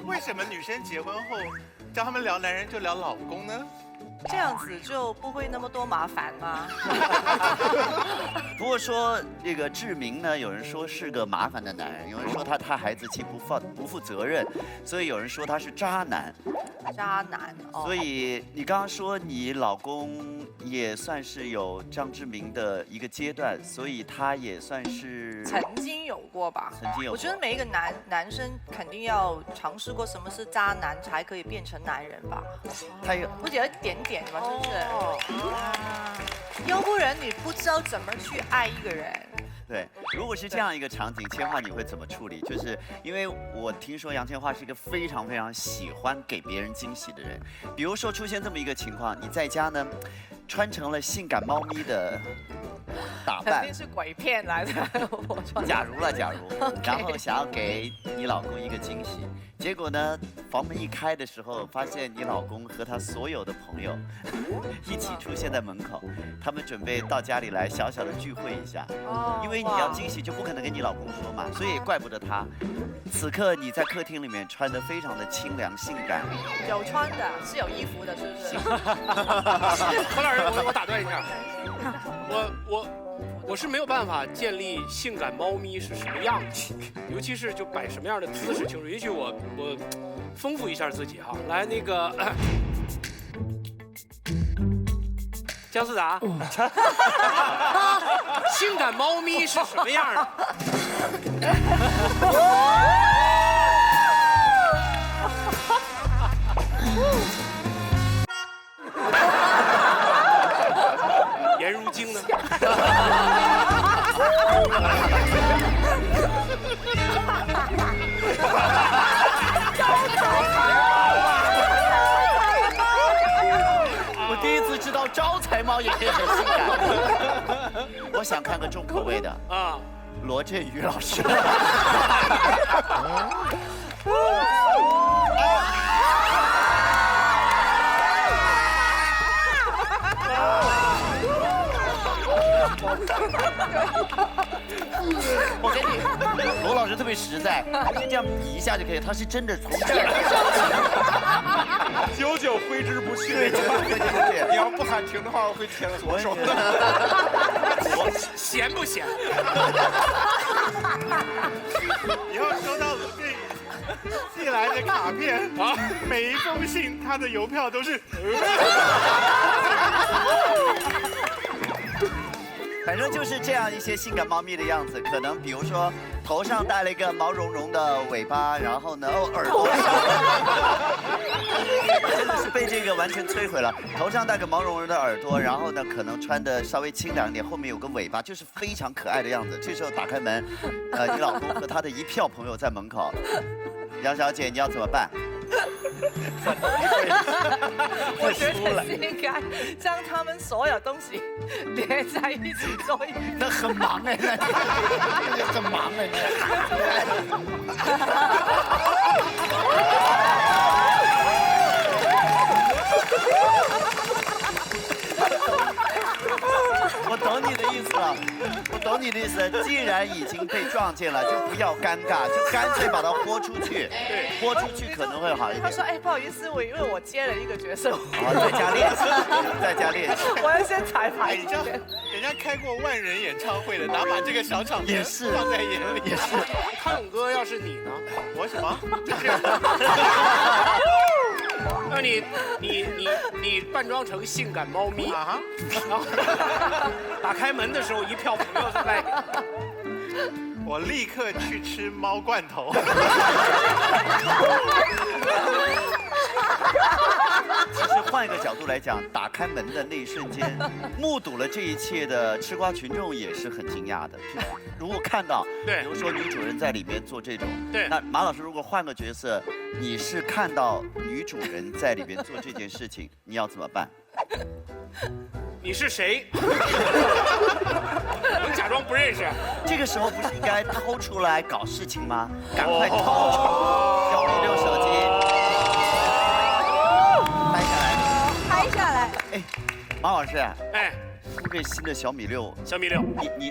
为什么女生结婚后叫他们聊男人就聊老公呢？这样子就不会那么多麻烦吗？不过说这个志明呢，有人说是个麻烦的男人，有人说他太孩子气不负责任，所以有人说他是渣男。渣男哦。所以你刚刚说你老公也算是有张志明的一个阶段，所以他也算是曾经有过吧？曾经有过。我觉得每一个男生肯定要尝试过什么是渣男，才可以变成男人吧？他有不觉得一点点吧，是不是？啊，要不然你不知道怎么去爱一个人。对，如果是这样一个场景，千嬅你会怎么处理？就是因为我听说杨千嬅是一个非常非常喜欢给别人惊喜的人。比如说出现这么一个情况，你在家呢，穿成了性感猫咪的打扮肯定，是鬼片来的。我穿假如，然后想要给你老公一个惊喜，结果呢，房门一开的时候，发现你老公和他所有的朋友一起出现在门口，他们准备到家里来小小的聚会一下。因为你要惊喜，就不可能跟你老公说嘛，所以也怪不得他。此刻你在客厅里面穿得非常的清凉性感，有穿的，是有衣服的，是不是？何老师，我打断一下，我是没有办法建立性感猫咪是什么样子，尤其是就摆什么样的姿势清楚。允许我丰富一下自己哈，来那个。姜思达，性感猫咪是什么样的？颜如晶呢？我第一次知道招财猫也可以很性感。我想看个重口味的啊，罗振宇老师。我跟你，罗老师特别实在，他是这样比一下就可以，他是真的从这儿。久久挥之不去。对，对，你要不喊停的话，我会舔左手。咸不咸？以后收到罗振宇寄来的卡片啊，每一封信他的邮票都是。反正就是这样一些性感猫咪的样子，可能比如说头上戴了一个毛茸茸的尾巴，然后呢，耳朵真的是被这个完全摧毁了。头上戴个毛茸茸的耳朵，然后呢，可能穿的稍微清凉一点，后面有个尾巴，就是非常可爱的样子。这时候打开门，你老公和他的一票朋友在门口，杨小姐你要怎么办？我觉得是应该将他们所有东西连在一起做一个。那很忙哎，那很忙哎，我懂你的意思了，我懂你的意思。既然已经被撞见了，就不要尴尬，就干脆把它豁出去。对，豁出去可能会好一点。他说：“哎，不好意思，因为我接了一个角色，好，在家练习，在家练习。我要先彩排一下。人家开过万人演唱会的，哪把这个小场面也是放在眼里？也是。康永哥，要是你呢？我什么？那你扮装成性感猫咪啊哈，然后打开门的时候，一票朋友在外面。我立刻去吃猫罐头。其实换一个角度来讲，打开门的那一瞬间，目睹了这一切的吃瓜群众也是很惊讶的。就是如果看到，对比如说女主人在里面做这种，对，那马老师如果换个角色，你是看到女主人在里面做这件事情，你要怎么办？你是谁？我们假装不认识。这个时候不是应该掏出来搞事情吗？赶快掏出小米六手机，拍下来。哎，马老师，哎，出这新的小米六，小米六，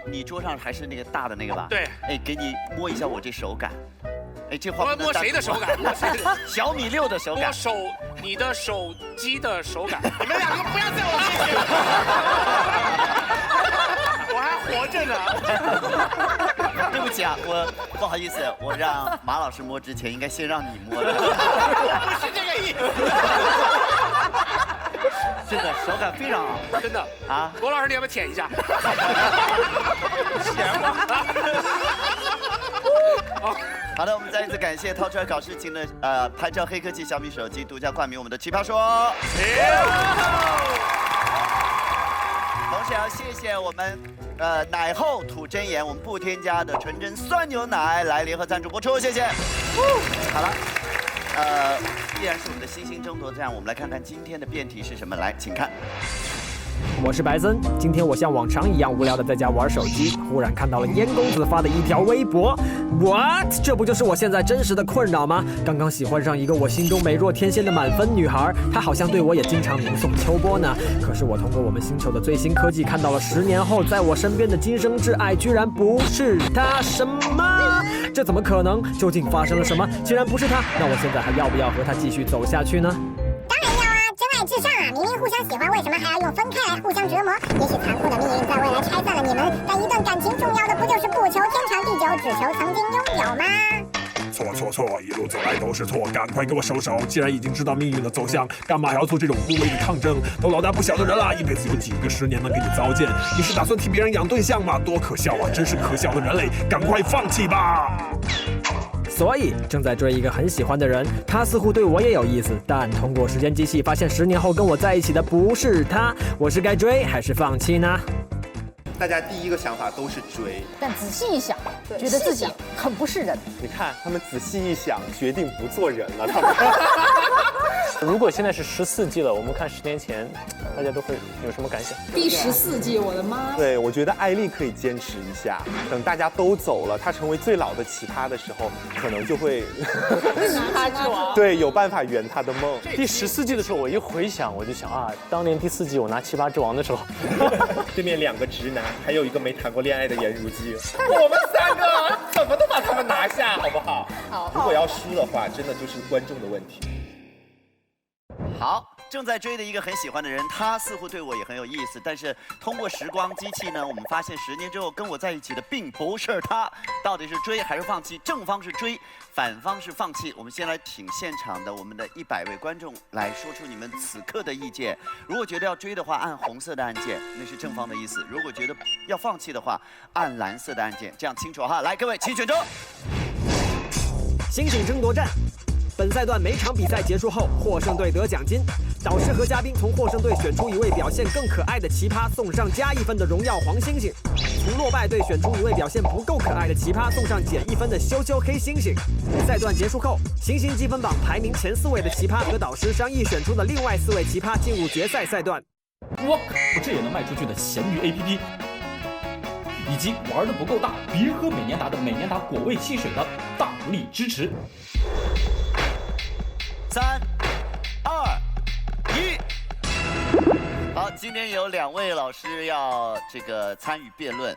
你桌上还是那个大的那个吧？对。哎，给你摸一下我这手感。哎，这话摸谁的手感？摸谁的？小米6的手感。你的手机的手感。你们两个不要在我面前，我还活着呢。对不起啊，我不好意思，我让马老师摸之前，应该先让你摸的。不是这个意思。真的手感非常好，真的啊！罗老师，你要不要舔一下？舔吗？好的，我们再一次感谢掏出来搞事情的拍照黑科技小米手机独家冠名我们的奇葩说。同时要谢谢我们奶后吐真言，我们不添加的纯真酸牛奶来联合赞助播出，谢谢。好了，依然是我们的星星争夺战，我们来看看今天的辩题是什么，来，请看。我是白森，今天我像往常一样无聊的在家玩手机，忽然看到了燕公子发的一条微博 ，What？ 这不就是我现在真实的困扰吗？刚刚喜欢上一个我心中美若天仙的满分女孩，她好像对我也经常明送秋波呢。可是我通过我们星球的最新科技看到了10年后在我身边的今生挚爱居然不是她，什么？这怎么可能？究竟发生了什么？既然不是她，那我现在还要不要和她继续走下去呢？当然要啊，真爱至上啊！明明互相喜欢，为什么还要用分开来互相折磨？也许残酷的命运在未来拆散了你们，但一段感情重要的不就是不求天长地久，只求曾经拥有吗？错，一路走来都是错，赶快给我收手！既然已经知道命运的走向，干嘛还要做这种无谓的抗争？都老大不小的人了，一辈子有几个10年能给你糟践？你是打算替别人养对象吗？多可笑啊！真是可笑的人类，赶快放弃吧！所以正在追一个很喜欢的人，他似乎对我也有意思，但通过时间机器发现10年后跟我在一起的不是他，我是该追还是放弃呢？大家第一个想法都是追，但仔细一想，觉得自己很不是人。你看他们仔细一想，决定不做人了。他们如果现在是14季了，我们看10年前，大家都会有什么感想？第14季，我的妈！对，我觉得艾丽可以坚持一下，等大家都走了，她成为最老的奇葩的时候，可能就会拿之王。对，有办法圆她的梦。第14季的时候，我一回想，我就想啊，当年第4季我拿奇葩之王的时候，对面2个直男，还有一个没谈过恋爱的颜如晶，我们3个怎么都把他们拿下，好不好？好。如果要输的话，真的就是观众的问题。好，正在追的一个很喜欢的人，他似乎对我也很有意思，但是通过时光机器呢，我们发现10年之后跟我在一起的并不是他，到底是追还是放弃？正方是追，反方是放弃。我们先来请现场的我们的100位观众来说出你们此刻的意见。如果觉得要追的话，按红色的按键，那是正方的意思；如果觉得要放弃的话，按蓝色的按键，这样清楚哈。来，各位，请选择。星星争夺战。本赛段每场比赛结束后，获胜队得奖金，导师和嘉宾从获胜队选出一位表现更可爱的奇葩，送上加1分的荣耀黄星星；从落败队选出一位表现不够可爱的奇葩，送上减1分的羞羞黑猩猩。赛段结束后，星星积分榜排名前4位的奇葩和导师商议选出的另外4位奇葩进入决赛赛段。我这也能卖出去的咸鱼 APP。以及玩的不够大，别喝美年达的美年达果味汽水的大力支持。3、2、1。好，今天有2位老师要参与辩论，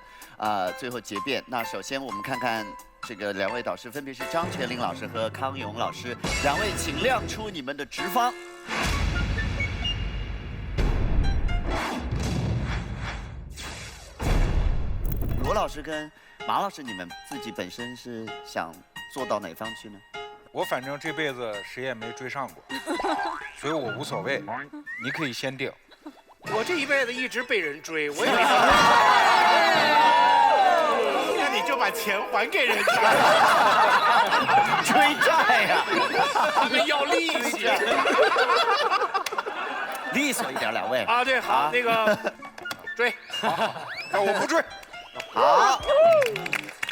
最后结辩。那首先我们看看2位导师，分别是张泉灵老师和康永老师，2位请亮出你们的直方。罗老师跟马老师，你们自己本身是想做到哪方去呢？我反正这辈子谁也没追上过，所以我无所谓。你可以先定。我这一辈子一直被人追，我也没。那你就把钱还给人家，追债呀！他们要利息。利索一点，2位。啊，对，好，那个追。好，那我不追。好，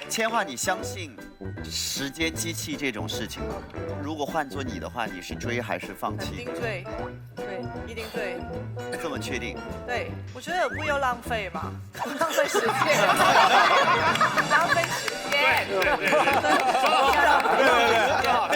千华，你相信时间机器这种事情吗？如果换做你的话，你是追还是放弃？肯定追，对，一定追。这么确定？对，我觉得不要浪费嘛，浪费时间，浪费时间。对，说得好，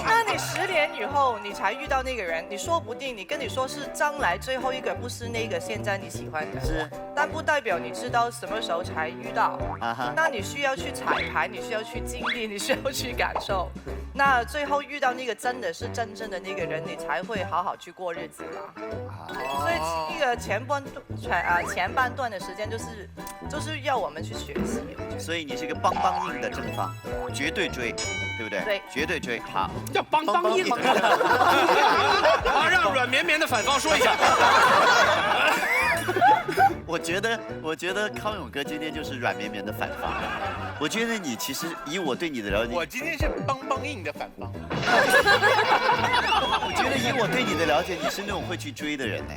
那你10年以后你才遇到那个人，你说不定你跟你说是将来最后一个，不是那个现在你喜欢的。是，但不代表你知道什么时候才遇到。啊哈。那你需要去彩排，你需要去经历，你需要去感受。那最后遇到那个真的是真正的那个人，你才会好好去过日子啦。所以那个前半段的时间就是要我们去学习。所以你是个邦邦硬的正方，绝对追，对不对？对，绝对追。好，叫邦邦硬的。让软绵绵的反方说一下。我觉得康永哥今天就是软绵绵的反方。我觉得你其实以我对你的了解，我今天是邦邦硬的反方。我觉得以我对你的了解，你是那种会去追的人呢。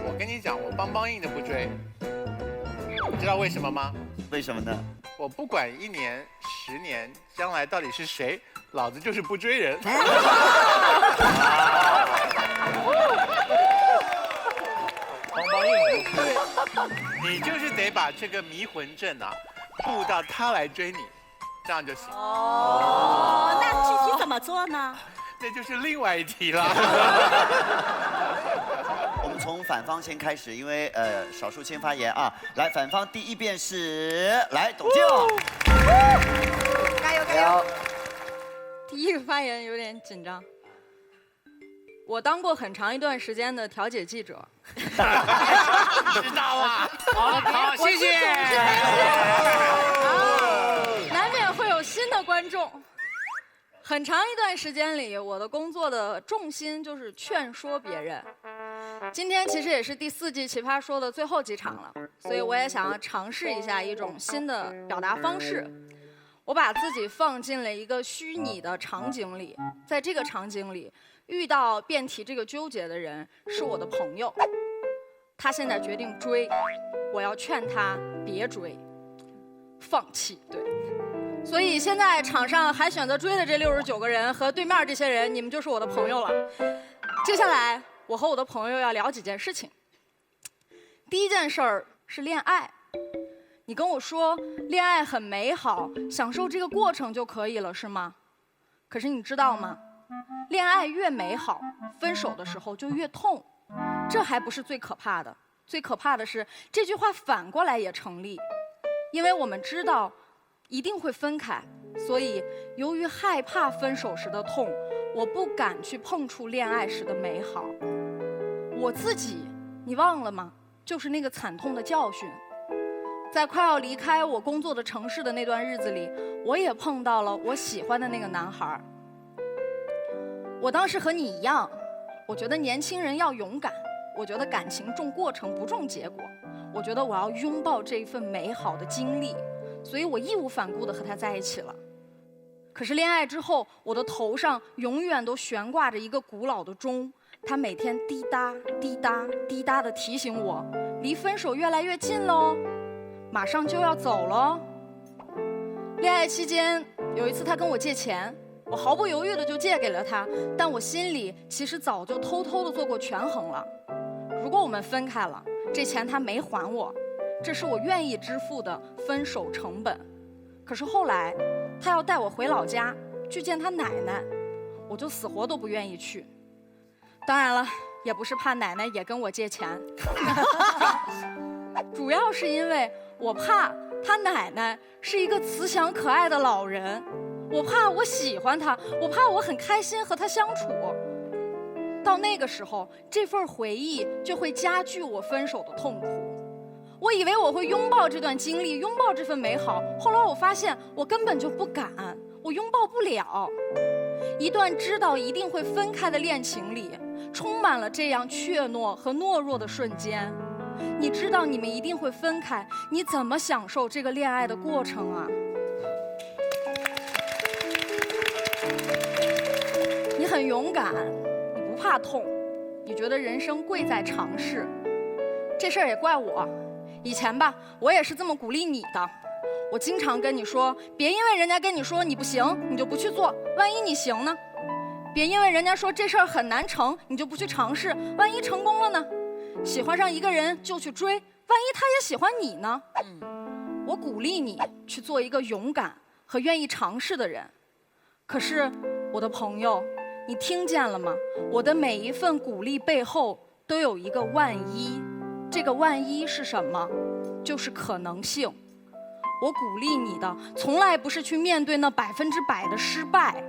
我跟你讲，我邦邦硬的不追，你知道为什么吗？为什么呢？我不管1年、10年，将来到底是谁，老子就是不追人。邦邦硬，你就是得把这个迷魂阵啊，布到他来追你，这样就行。哦，那具体怎么做呢？那就是另外一题了。我们从反方先开始，因为少数先发言啊。来，反方第一辩是来董静，加油加油！第一个发言有点紧张。我当过很长一段时间的调解记者。知道啊。好，谢谢。难免会有新的观众。很长一段时间里，我的工作的重心就是劝说别人。今天其实也是第4季《奇葩说》的最后几场了，所以我也想要尝试一下一种新的表达方式。我把自己放进了一个虚拟的场景里，在这个场景里，遇到辩题这个纠结的人是我的朋友，他现在决定追，我要劝他别追，放弃。对。所以现在场上还选择追的这69个人和对面这些人，你们就是我的朋友了。接下来，我和我的朋友要聊几件事情。第一件事儿是恋爱。你跟我说恋爱很美好，享受这个过程就可以了，是吗？可是你知道吗？恋爱越美好，分手的时候就越痛。这还不是最可怕的，最可怕的是这句话反过来也成立，因为我们知道一定会分开，所以由于害怕分手时的痛，我不敢去碰触恋爱时的美好。我自己，你忘了吗？就是那个惨痛的教训。在快要离开我工作的城市的那段日子里，我也碰到了我喜欢的那个男孩。我当时和你一样，我觉得年轻人要勇敢，我觉得感情重过程不重结果，我觉得我要拥抱这一份美好的经历，所以我义无反顾地和他在一起了。可是恋爱之后，我的头上永远都悬挂着一个古老的钟，它每天滴答滴答滴答地提醒我，离分手越来越近喽，马上就要走喽。恋爱期间，有一次他跟我借钱，我毫不犹豫的就借给了他，但我心里其实早就偷偷的做过权衡了。如果我们分开了，这钱他没还我，这是我愿意支付的分手成本。可是后来，他要带我回老家去见他奶奶，我就死活都不愿意去。当然了，也不是怕奶奶也跟我借钱，主要是因为我怕他奶奶是一个慈祥可爱的老人，我怕我喜欢他，我怕我很开心和他相处。到那个时候，这份回忆就会加剧我分手的痛苦。我以为我会拥抱这段经历，拥抱这份美好，后来我发现我根本就不敢，我拥抱不了。一段知道一定会分开的恋情里，充满了这样怯懦和懦弱的瞬间。你知道你们一定会分开，你怎么享受这个恋爱的过程啊？你很勇敢，你不怕痛，你觉得人生贵在尝试。这事儿也怪我，以前吧，我也是这么鼓励你的。我经常跟你说，别因为人家跟你说你不行，你就不去做，万一你行呢？别因为人家说这事儿很难成，你就不去尝试，万一成功了呢？喜欢上一个人就去追，万一他也喜欢你呢？我鼓励你去做一个勇敢和愿意尝试的人。可是，我的朋友，你听见了吗？我的每一份鼓励背后都有一个万一，这个万一是什么？就是可能性。我鼓励你的，从来不是去面对那100%的失败。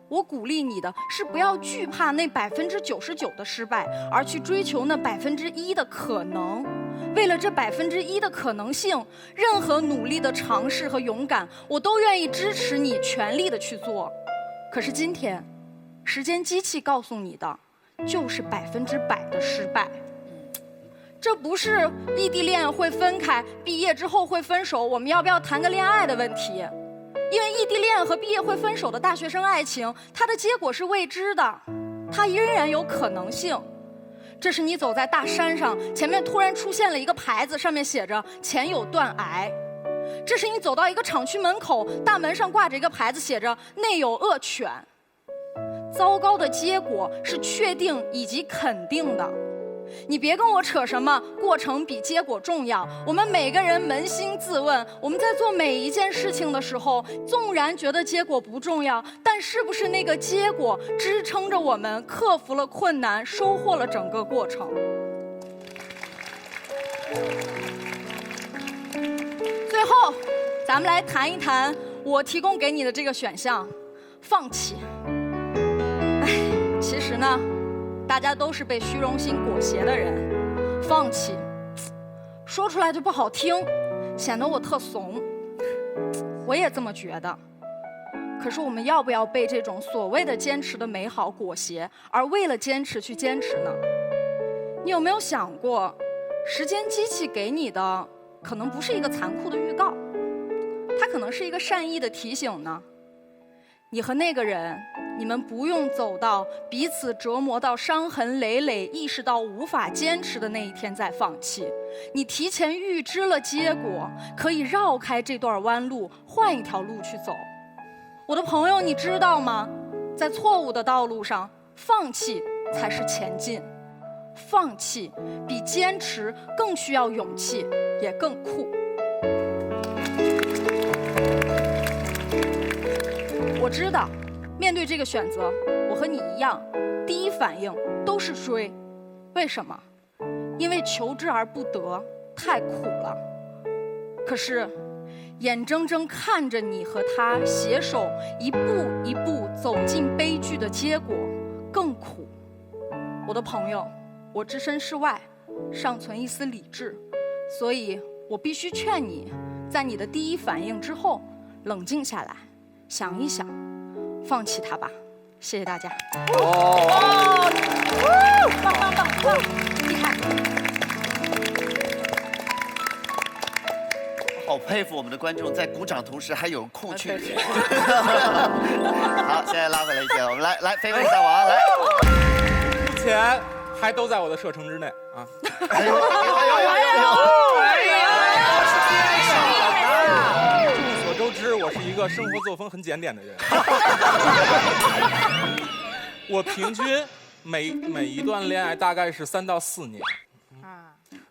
我鼓励你的是不要惧怕那99%的失败，而去追求那1%的可能。为了这1%的可能性，任何努力的尝试和勇敢，我都愿意支持你，全力的去做。可是今天，时间机器告诉你的，就是100%的失败。这不是异地恋会分开，毕业之后会分手，我们要不要谈个恋爱的问题。因为异地恋和毕业会分手的大学生爱情，它的结果是未知的，它仍然有可能性。这是你走在大山上，前面突然出现了一个牌子，上面写着前有断崖。这是你走到一个厂区门口，大门上挂着一个牌子，写着内有恶犬。糟糕的结果是确定以及肯定的。你别跟我扯什么过程比结果重要，我们每个人扪心自问，我们在做每一件事情的时候，纵然觉得结果不重要，但是不是那个结果支撑着我们克服了困难，收获了整个过程？最后，咱们来谈一谈我提供给你的这个选项：放弃。其实呢，大家都是被虚荣心裹挟的人。放弃说出来就不好听，显得我特怂，我也这么觉得。可是我们要不要被这种所谓的坚持的美好裹挟，而为了坚持去坚持呢？你有没有想过，时间机器给你的可能不是一个残酷的预告，它可能是一个善意的提醒呢？你和那个人，你们不用走到彼此折磨到伤痕累累，意识到无法坚持的那一天再放弃。你提前预知了结果，可以绕开这段弯路，换一条路去走。我的朋友，你知道吗？在错误的道路上，放弃才是前进。放弃比坚持更需要勇气，也更酷。我知道，面对这个选择，我和你一样，第一反应都是追。为什么？因为求之而不得，太苦了。可是，眼睁睁看着你和他携手一步一步走进悲剧的结果，更苦。我的朋友，我置身事外，尚存一丝理智，所以我必须劝你，在你的第一反应之后，冷静下来，想一想，放弃它吧。谢谢大家。棒棒棒棒，厉害！好佩服我们的观众，在鼓掌同时还有空去。好，现在拉回来一些，我们来飞位大王来。目前还都在我的射程之内啊。哎呦！众所周知，我是一个生活作风很检点的人。我平均每一段恋爱大概是3到4年。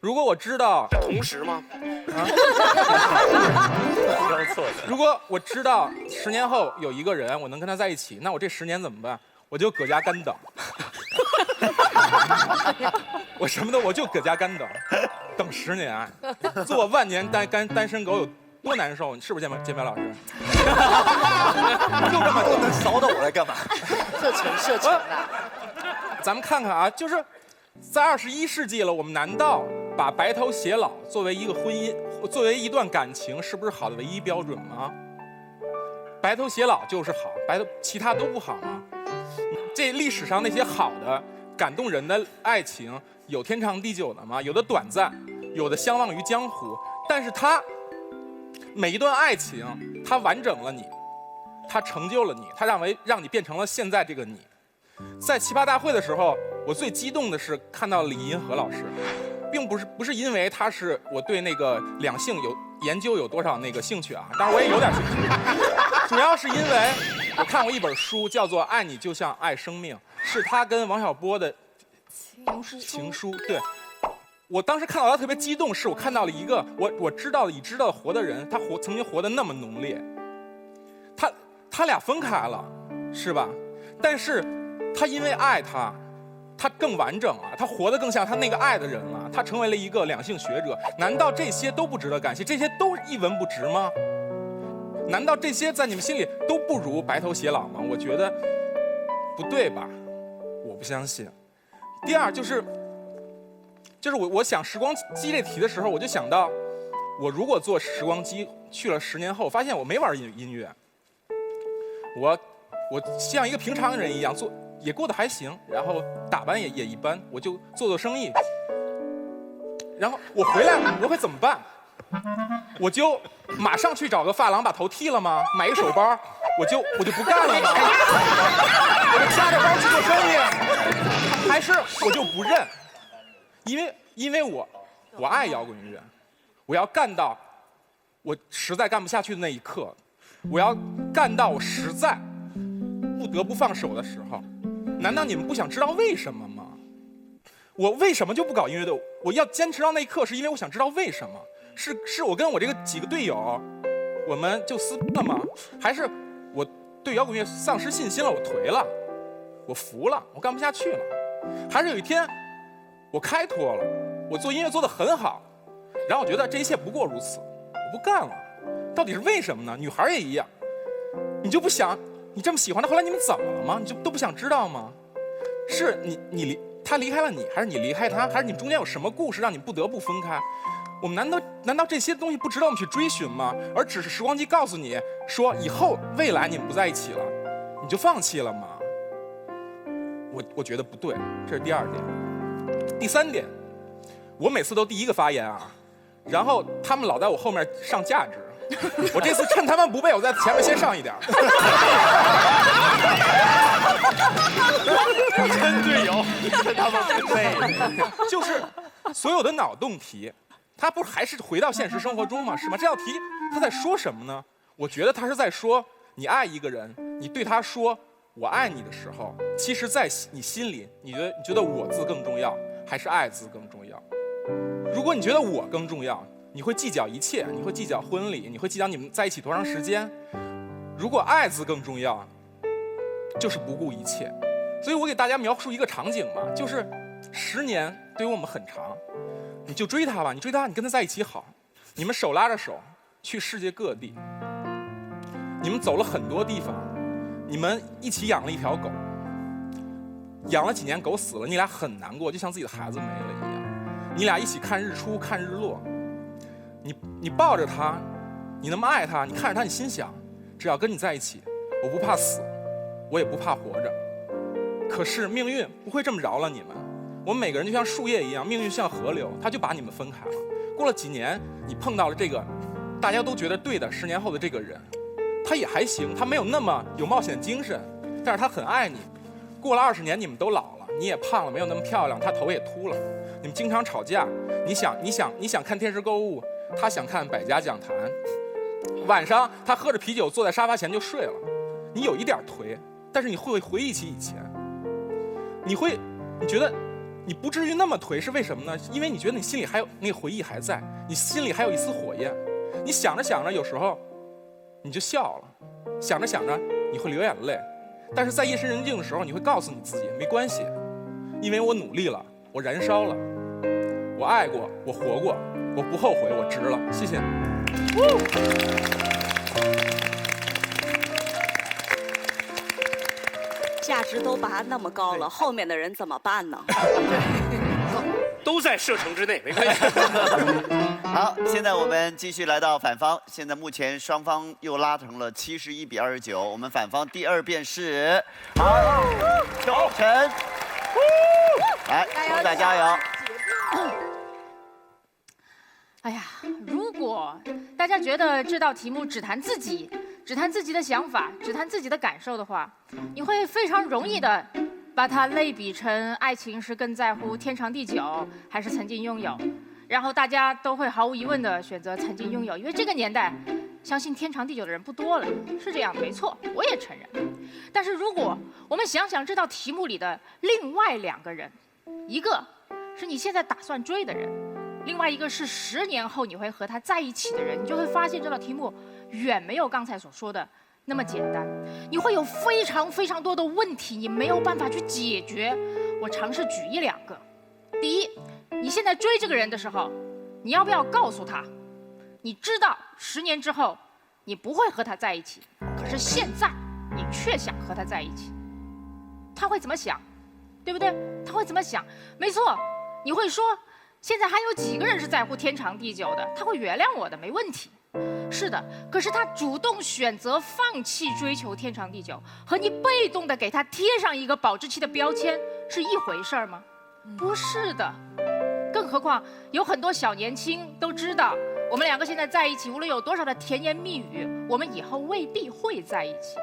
如果我知道同时吗？如果我知道10年后有一个人我能跟他在一起，那我这10年怎么办？我就搁家干等。我什么都我就搁家干等10年，做万年单身狗有多难受？是不是建白老师？就这么多能扫到我来干嘛？射程啊！咱们看看啊，就是在21世纪了，我们难道把白头偕老作为一个婚姻，作为一段感情，是不是好的唯一标准吗？白头偕老就是好，其他都不好吗？这历史上那些好的、感动人的爱情，有天长地久的吗？有的短暂，有的相忘于江湖。但是每一段爱情，它完整了你，它成就了你，它让你变成了现在这个你。在奇葩大会的时候，我最激动的是看到李银河老师，并不是因为他是我对那个两性研究有多少那个兴趣啊，当然我也有点兴趣，主要是因为我看过一本书，叫做《爱你就像爱生命》，是他跟王小波的情书。对，我当时看到他特别激动，是我看到了一个我知道活的人，他曾经活得那么浓烈，他俩分开了，是吧？但是他因为爱他，他更完整了，他活得更像他那个爱的人了，他成为了一个两性学者。难道这些都不值得感谢？这些都一文不值吗？难道这些在你们心里都不如白头偕老吗？我觉得不对吧？我不相信。第二就是我想时光机这题的时候，我就想到，我如果坐时光机去了10年后，发现我没玩音乐，我像一个平常人一样也过得还行，然后打扮也一般，我就做生意。然后我回来我会怎么办？我就马上去找个发廊把头剃了吗？买一手包，我就不干了吗？我就夹着包去做生意，还是我就不认？因为我爱摇滚乐，我要干到我实在干不下去的那一刻，我要干到我实在不得不放手的时候。难道你们不想知道为什么吗？我为什么就不搞音乐的？我要坚持到那一刻，是因为我想知道为什么。是我跟我这个几个队友，我们就撕了吗？还是我对摇滚乐丧失信心了？我颓了，我服了，我干不下去了？还是有一天我开脱了，我做音乐做得很好，然后我觉得这一切不过如此，我不干了。到底是为什么呢？女孩也一样，你就不想你这么喜欢他，后来你们怎么了吗？你就都不想知道吗？是他离开了你，还是你离开他，还是你们中间有什么故事让你不得不分开？我们难道这些东西不值得我们去追寻吗？而只是时光机告诉你说以后未来你们不在一起了，你就放弃了吗？我觉得不对，这是第2点。第3点，我每次都第一个发言啊，然后他们老在我后面上价值。我这次趁他们不备，我在前面先上一点。真队友，趁他们不备。就是所有的脑洞题，它不还是回到现实生活中吗？是吗？这道题它在说什么呢？我觉得它是在说，你爱一个人，你对他说我爱你的时候，其实在你心里，你觉得我字更重要，还是爱字更重要？如果你觉得我更重要，你会计较一切，你会计较婚礼，你会计较你们在一起多长时间。如果爱字更重要，就是不顾一切。所以我给大家描述一个场景嘛，就是10年对于我们很长，你就追他吧，你追他，你跟他在一起好，你们手拉着手去世界各地，你们走了很多地方，你们一起养了一条狗，养了几年狗死了，你俩很难过，就像自己的孩子没了一样。你俩一起看日出看日落，你抱着他，你那么爱他，你看着他，你心想，只要跟你在一起，我不怕死，我也不怕活着。可是命运不会这么饶了你们，我们每个人就像树叶一样，命运像河流，他就把你们分开了。过了几年，你碰到了这个大家都觉得对的10年后的这个人，他也还行，他没有那么有冒险精神，但是他很爱你。过了20年，你们都老了，你也胖了，没有那么漂亮，他头也秃了，你们经常吵架，你想看电视购物，他想看百家讲坛，晚上他喝着啤酒坐在沙发前就睡了，你有一点颓，但是你会回忆起以前，你觉得你不至于那么颓，是为什么呢？因为你觉得你心里还有那个回忆还在，你心里还有一丝火焰，你想着想着，有时候你就笑了，想着想着你会流眼泪，但是在夜深人静的时候，你会告诉你自己没关系，因为我努力了，我燃烧了，我爱过，我活过，我不后悔，我值了。谢谢。价值都拔那么高了，后面的人怎么办呢？都在射程之内，没关系。好，现在我们继续来到反方，现在目前双方又拉成了71比29，我们反方第2辩是秋晨，来，大家加油！哎呀，如果大家觉得这道题目只谈自己的想法，只谈自己的感受的话，你会非常容易的把它类比成爱情是更在乎天长地久还是曾经拥有，然后大家都会毫无疑问的选择曾经拥有，因为这个年代相信天长地久的人不多了，是这样，没错，我也承认。但是如果我们想想这道题目里的另外2个人，一个是你现在打算追的人，另外一个是10年后你会和他在一起的人，你就会发现这道题目远没有刚才所说的那么简单，你会有非常非常多的问题，你没有办法去解决。我尝试举1、2个。第一，你现在追这个人的时候，你要不要告诉他，你知道10年之后你不会和他在一起，可是现在你却想和他在一起，他会怎么想？对不对？他会怎么想？没错，你会说，现在还有几个人是在乎天长地久的？他会原谅我的，没问题。是的，可是他主动选择放弃追求天长地久，和你被动的给他贴上一个保质期的标签是一回事儿吗？不是的。更何况有很多小年轻都知道，我们2个现在在一起，无论有多少的甜言蜜语，我们以后未必会在一起。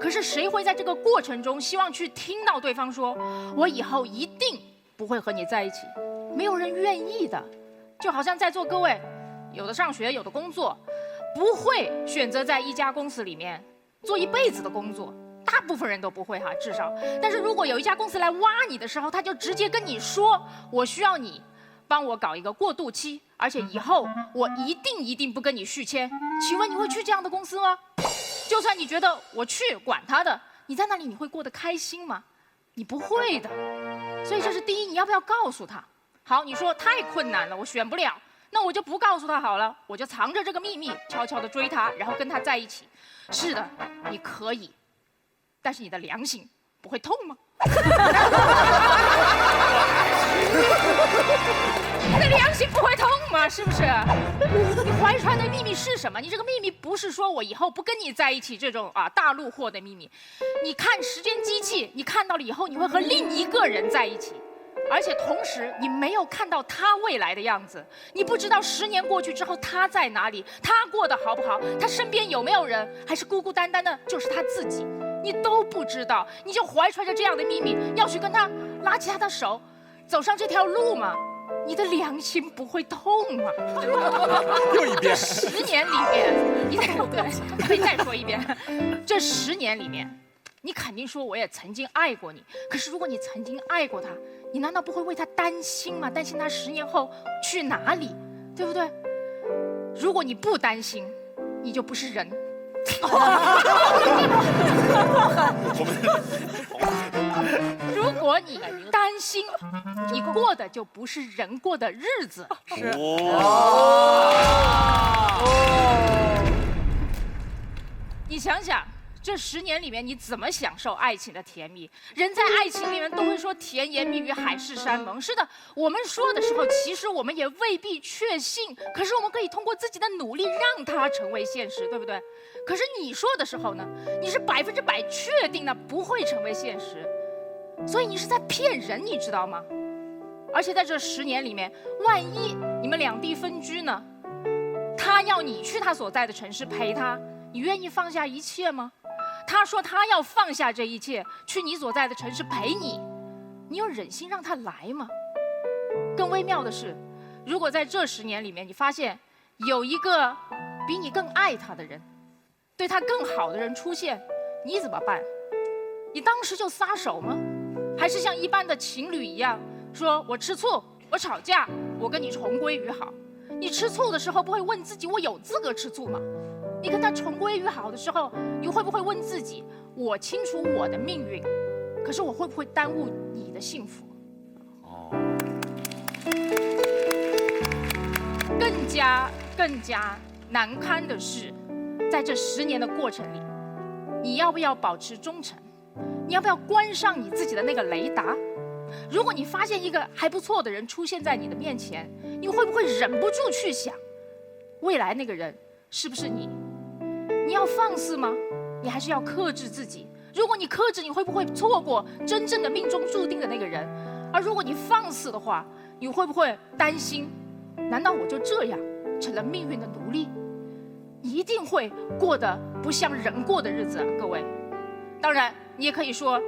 可是谁会在这个过程中希望去听到对方说，我以后一定不会和你在一起？没有人愿意的。就好像在座各位，有的上学，有的工作，不会选择在一家公司里面做一辈子的工作，大部分人都不会哈，至少。但是如果有一家公司来挖你的时候，他就直接跟你说，我需要你帮我搞一个过渡期，而且以后我一定不跟你续签。请问你会去这样的公司吗？就算你觉得我去管他的，你在那里你会过得开心吗？你不会的。所以这是第一，你要不要告诉他？好，你说太困难了，我选不了，那我就不告诉他好了，我就藏着这个秘密，悄悄地追他，然后跟他在一起。是的，你可以，但是你的良心不会痛吗？你的良心不会痛吗？是不是？你怀揣的秘密是什么？你这个秘密不是说我以后不跟你在一起这种大陆货的秘密。你看时间机器，你看到了以后，你会和另一个人在一起。而且同时，你没有看到他未来的样子，你不知道10年过去之后他在哪里，他过得好不好，他身边有没有人，还是孤孤单单的，就是他自己，你都不知道，你就怀揣着这样的秘密要去跟他拉起他的手，走上这条路吗？你的良心不会痛吗？又一遍。这10年里面，你可以再说一遍，这10年里面。你肯定说我也曾经爱过你，可是如果你曾经爱过他，你难道不会为他担心吗？担心他10年后去哪里，对不对？如果你不担心，你就不是人。如果你担心，你过的就不是人过的日子。是。你想想。这10年里面，你怎么享受爱情的甜蜜？人在爱情里面都会说甜言蜜语、海誓山盟。是的，我们说的时候，其实我们也未必确信，可是我们可以通过自己的努力让它成为现实，对不对？可是你说的时候呢，你是100%确定的不会成为现实，所以你是在骗人，你知道吗？而且在这10年里面，万一你们2地分居呢？他要你去他所在的城市陪他，你愿意放下一切吗？他说他要放下这一切，去你所在的城市陪你，你有忍心让他来吗？更微妙的是，如果在这10年里面，你发现有一个比你更爱他的人，对他更好的人出现，你怎么办？你当时就撒手吗？还是像一般的情侣一样，说我吃醋，我吵架，我跟你重归于好？你吃醋的时候不会问自己，我有资格吃醋吗？你跟他重归于好的时候，你会不会问自己，我清楚我的命运，可是我会不会耽误你的幸福？更加难堪的是，在这10年的过程里，你要不要保持忠诚？你要不要关上你自己的那个雷达？如果你发现一个还不错的人出现在你的面前，你会不会忍不住去想，未来那个人是不是你？你要放肆吗？你还是要克制自己？如果你克制，你会不会错过真正的命中注定的那个人？而如果你放肆的话，你会不会担心，难道我就这样成了命运的奴隶？你一定会过得不像人过的日子，各位。当然，你也可以说，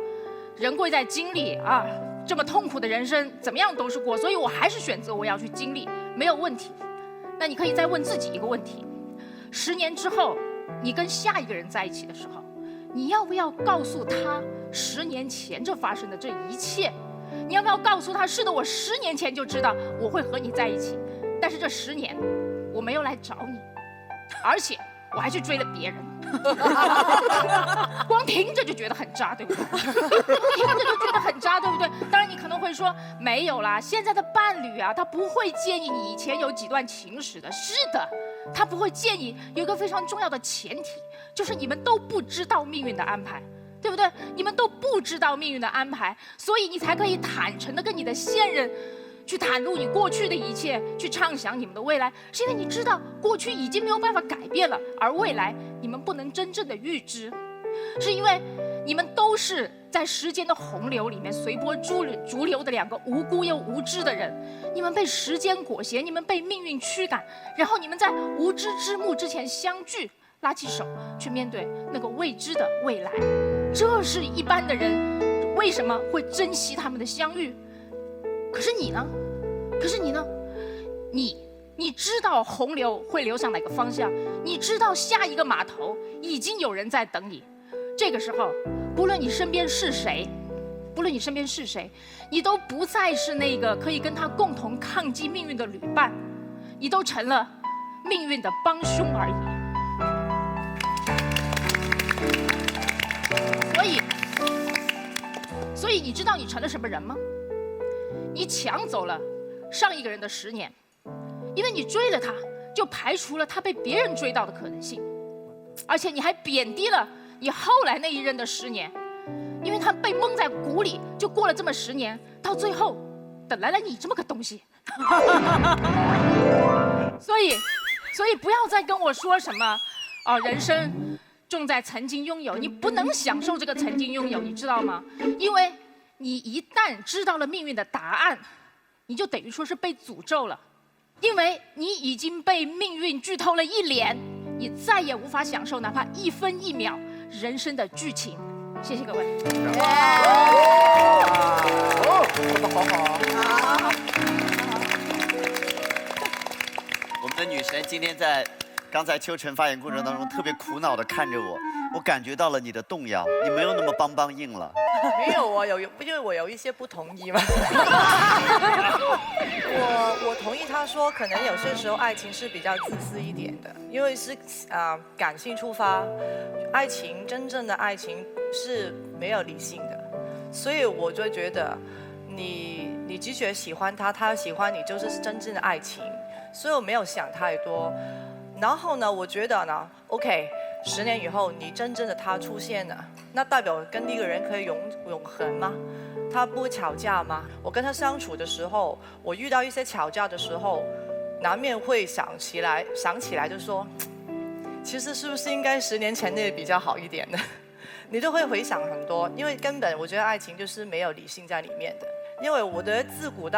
人贵在经历啊，这么痛苦的人生怎么样都是过，所以我还是选择我要去经历，没有问题。那你可以再问自己一个问题：10年之后，你跟下一个人在一起的时候，你要不要告诉他10年前这发生的这一切？你要不要告诉他，是的，我10年前就知道我会和你在一起，但是这10年我没有来找你，而且我还去追了别人。光听着就觉得很渣，对不对？听着就觉得很渣，对不对？当然你可能会说没有啦，现在的伴侣啊，他不会建议你以前有几段情史的。是的，他不会建议。有一个非常重要的前提，就是你们都不知道命运的安排。对不对？你们都不知道命运的安排，所以你才可以坦诚地跟你的现任去袒露你过去的一切，去畅想你们的未来，是因为你知道过去已经没有办法改变了，而未来你们不能真正的预知，是因为你们都是在时间的洪流里面随波逐流的两个无辜又无知的人，你们被时间裹挟，你们被命运驱赶，然后你们在无知之幕之前相聚，拉起手去面对那个未知的未来。这是一般的人为什么会珍惜他们的相遇？可是你呢？你知道洪流会流向哪个方向？你知道下一个码头已经有人在等你。这个时候，不论你身边是谁，你都不再是那个可以跟他共同抗击命运的旅伴，你都成了命运的帮凶而已。所以你知道你成了什么人吗？你抢走了上一个人的10年，因为你追了他，就排除了他被别人追到的可能性，而且你还贬低了你后来那一任的10年，因为他被蒙在鼓里，就过了这么10年，到最后等来了你这么个东西。所以不要再跟我说什么人生重在曾经拥有，你不能享受这个曾经拥有，你知道吗？因为你一旦知道了命运的答案，你就等于说是被诅咒了，因为你已经被命运剧透了一脸，你再也无法享受哪怕1分1秒人生的剧情。谢谢各位。说得好。我们的女神今天在刚才秋晨发言过程当中特别苦恼地看着我感觉到了你的动摇，你没有那么邦硬了。没有啊，因为我有一些不同意嘛。我同意他说，可能有些时候爱情是比较自私一点的，因为是感性出发，真正的爱情是没有理性的，所以我就觉得你的确喜欢他，他喜欢你，就是真正的爱情，所以我没有想太多。然后呢，我觉得呢 ，OK。10年以后，你真正的他出现了，那代表跟那个人可以永恒吗？他不会吵架吗？我跟他相处的时候，我遇到一些吵架的时候，难免会想起来就说，其实是不是应该10年前那个比较好一点的？你都会回想很多，因为根本我觉得爱情就是没有理性在里面的。因为我的自古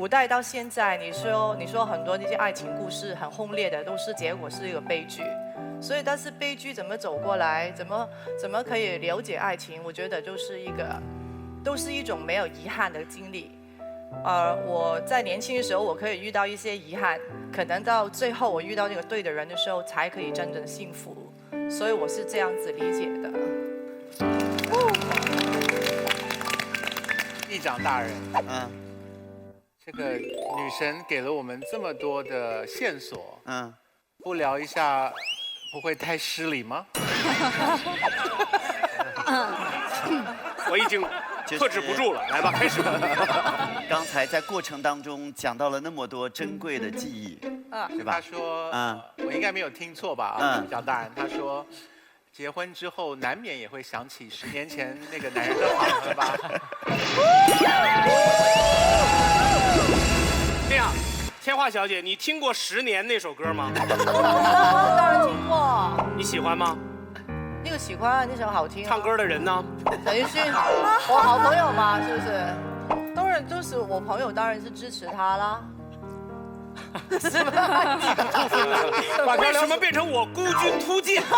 代到现在，你说很多那些爱情故事很轰烈的，都是结果是一个悲剧。所以，但是悲剧怎么走过来，怎么可以了解爱情？我觉得都是一种没有遗憾的经历。我在年轻的时候，我可以遇到一些遗憾，可能到最后我遇到那个对的人的时候，才可以真正幸福。所以我是这样子理解的。议长大人，这个女神给了我们这么多的线索，不聊一下。不会太失礼吗？我已经克制不住了，来吧，开始。刚才在过程当中讲到了那么多珍贵的记忆，是吧？他说，我应该没有听错吧？蒋大人，他说，结婚之后难免也会想起10年前那个男人的好，是吧？这样。千华小姐，你听过《10年》那首歌吗？当然听过。你喜欢吗？那个喜欢，那首好听。唱歌的人呢？陈奕迅，我好朋友嘛，是不是？当然，就是我朋友，当然是支持他啦。是吧？为什么变成我孤军突进？我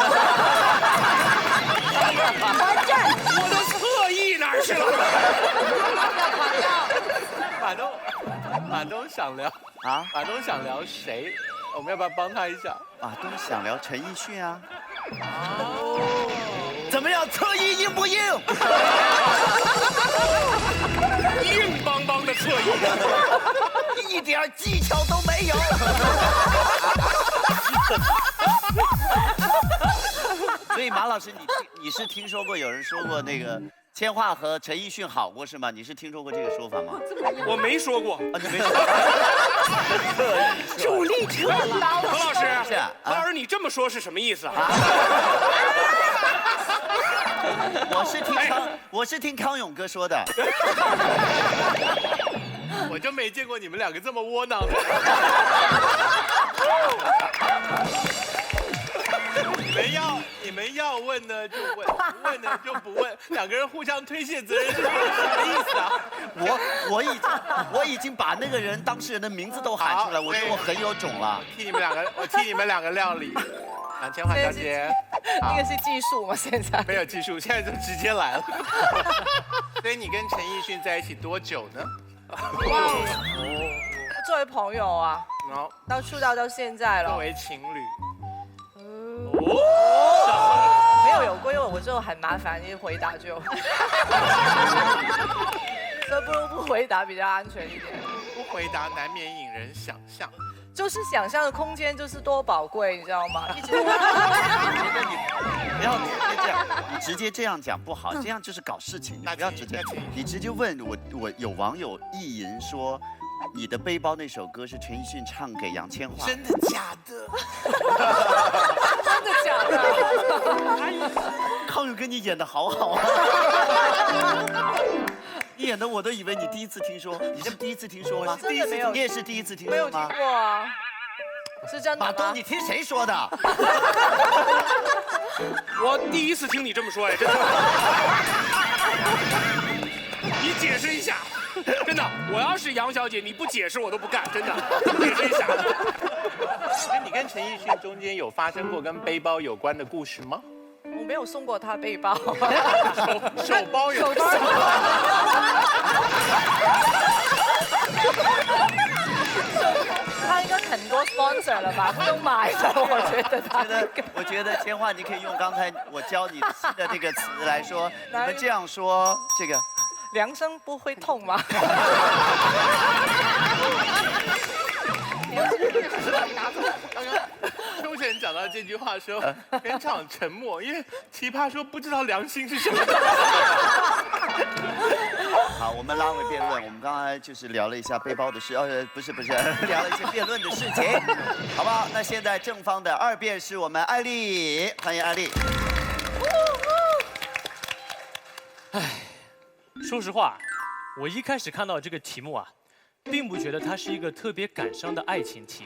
的侧翼哪儿去了？马东想聊马东想聊谁？我们要不要帮他一下？马东想聊陈奕迅啊。怎么样，侧翼硬不硬？硬邦邦的侧翼，一点技巧都没有。你是听说过有人说过那个千嬅和陈奕迅好过是吗？你是听说过这个说法吗？我没说过。啊，你没说过。主力特高。何老师，何老师，你这么说是什么意思啊？我是听康永哥说的。我就没见过你们两个这么窝囊的。你们要问呢就问，不问呢就不问，两个人互相推卸责任是什么意思啊？我已经把那个人当事人的名字都喊出来，我觉得我很有种了。我替你们两个料理。千嬅小姐，那个是技术吗？现在没有技术，现在就直接来了。所以你跟陈奕迅在一起多久呢？作为朋友啊，到出道到现在了。作为情侣。没有过，因为我就很麻烦，一回答就，所以不如不回答比较安全一点。不回答难免引人想象，就是想象的空间就是多宝贵，你知道吗？一直。不要直接这样，你直接这样讲不好，这样就是搞事情。你不要直接，你直接问我有网友意淫说。你的背包那首歌是陈奕迅唱给杨千嬅，真的假的？真的假的？康永哥，你演的好好啊！你演的我都以为你第一次听说，你是第一次听说吗？真的没有，你也是第一次听说吗？没有听过啊，是真的吗？马东，你听谁说的？我第一次听你这么说，哎，真的。你解释一下。真的，我要是杨小姐，你不解释我都不干，真的。解释一下。那你跟陈奕迅中间有发生过跟背包有关的故事吗？我没有送过他背包，手包有。他应该很多 sponsor 了吧？不用买的，我觉得千嬅，你可以用刚才我教你的新的这个词来说，你们这样说这个。量身不会痛吗？刚刚秋晨讲到这句话的时候，全场沉默，因为奇葩说不知道良心是什么。好，我们拉回辩论，我们刚才就是聊了一下背包的事，不是，聊了一些辩论的事情，好不好？那现在正方的二辩是我们艾丽，欢迎艾丽。说实话，我一开始看到这个题目啊，并不觉得它是一个特别感伤的爱情题。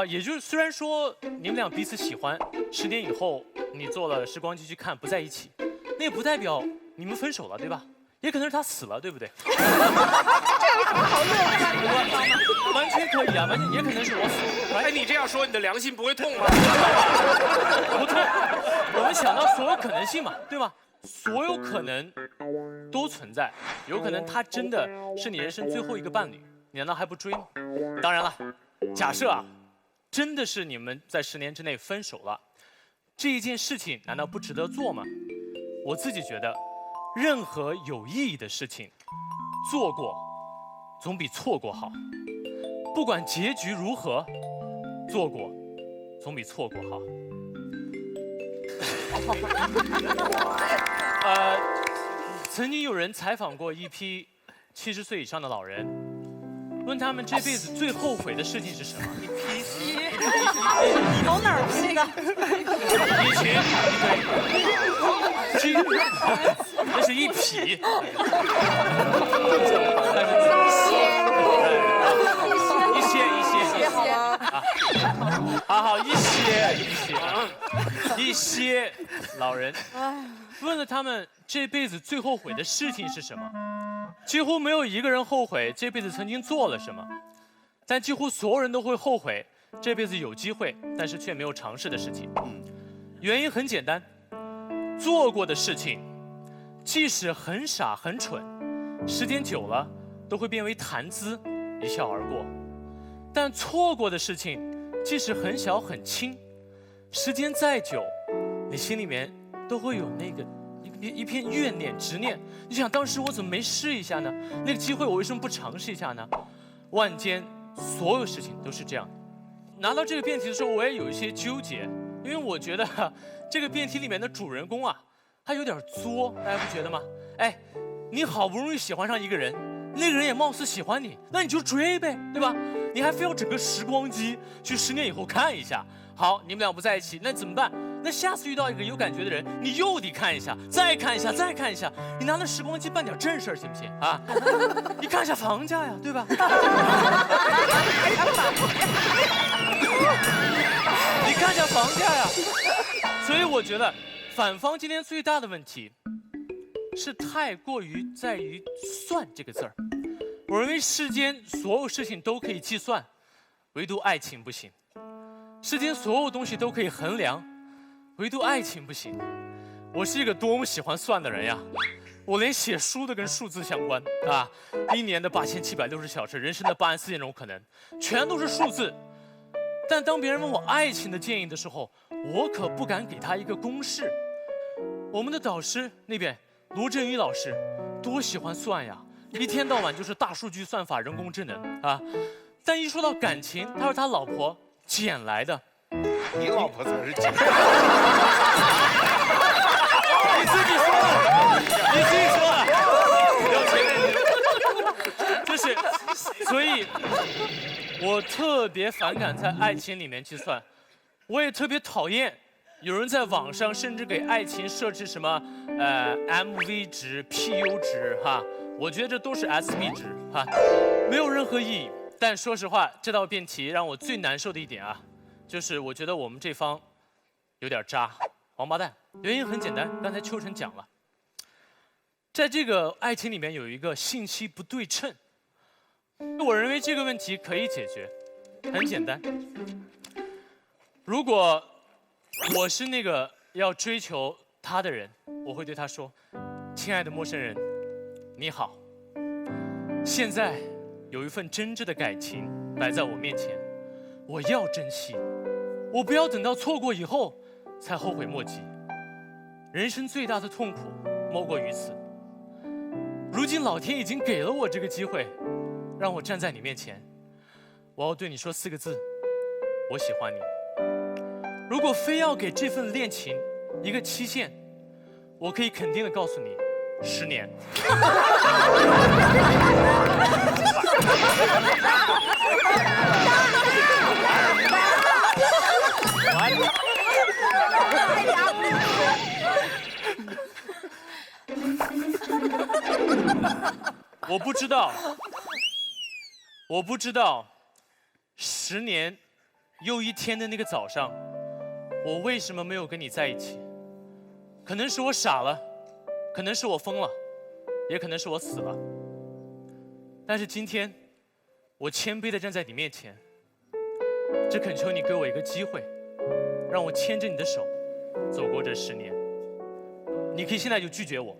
也就是虽然说你们俩彼此喜欢，10年以后你坐了时光机去看不在一起，那也不代表你们分手了，对吧？也可能是他死了，对不对？这有什么好乐观的？完全可以啊，完全也可能是我死了。哎，你这样说，你的良心不会痛吗？不痛，我们想到所有可能性嘛，对吧？所有可能都存在，有可能他真的是你人生最后一个伴侣，你难道还不追吗？当然了，假设啊，真的是你们在10年之内分手了，这一件事情难道不值得做吗？我自己觉得，任何有意义的事情，做过总比错过好。不管结局如何，做过总比错过好。曾经有人采访过一批70岁以上的老人，问他们这辈子最后悔的事情是什么？你从哪儿去的？那是一匹。一些好吗？好，一些老人问了他们这辈子最后悔的事情是什么，几乎没有一个人后悔这辈子曾经做了什么，但几乎所有人都会后悔这辈子有机会但是却没有尝试的事情。原因很简单，做过的事情即使很傻很蠢，时间久了都会变为谈资，一笑而过。但错过的事情即使很小很轻，时间再久，你心里面都会有那个一片怨念执念。你想当时我怎么没试一下呢？那个机会我为什么不尝试一下呢？万间所有事情都是这样。拿到这个辩题的时候，我也有一些纠结，因因为我觉得这个辩题里面的主人公啊，他有点作，大家不觉得吗？哎，你好不容易喜欢上一个人，那个人也貌似喜欢你，那你就追呗，对吧？你还非要整个时光机去10年以后看一下。好，你们俩不在一起，那怎么办？那下次遇到一个有感觉的人，你又得看一下，再看一下，再看一下。你拿那时光机办点正事儿行不行啊？你看一下房价呀，对吧？你看一下房价呀。所以我觉得反方今天最大的问题是太过于在于“算”这个字儿。我认为世间所有事情都可以计算，唯独爱情不行。世间所有东西都可以衡量，唯独爱情不行。我是一个多么喜欢算的人呀！我连写书都跟数字相关啊！1年的8760小时，人生的84000种可能，全都是数字。但当别人问我爱情的建议的时候，我可不敢给他一个公式。我们的导师那边罗振宇老师多喜欢算呀，一天到晚就是大数据算法、人工智能啊。但一说到感情，他说他老婆捡来的。你老婆才是捡的。你自己说的，你自己说的。就是，所以，我特别反感在爱情里面计算，我也特别讨厌有人在网上甚至给爱情设置什么MV 值、PU 值哈，我觉得这都是 SB 值哈，没有任何意义。但说实话，这道辩题让我最难受的一点啊，就是我觉得我们这方有点渣，王八蛋。原因很简单，刚才秋晨讲了，在这个爱情里面有一个信息不对称。我认为这个问题可以解决，很简单。如果我是那个要追求他的人，我会对他说：“亲爱的陌生人，你好，现在有一份真挚的感情摆在我面前，我要珍惜，我不要等到错过以后才后悔莫及。人生最大的痛苦莫过于此。如今老天已经给了我这个机会，让我站在你面前，我要对你说4个字：我喜欢你。如果非要给这份恋情一个期限，我可以肯定的告诉你，10年。我不知道，10年又1天的那个早上，我为什么没有跟你在一起？可能是我傻了，可能是我疯了，也可能是我死了。但是今天，我谦卑地站在你面前，只恳求你给我一个机会，让我牵着你的手，走过这10年。你可以现在就拒绝我，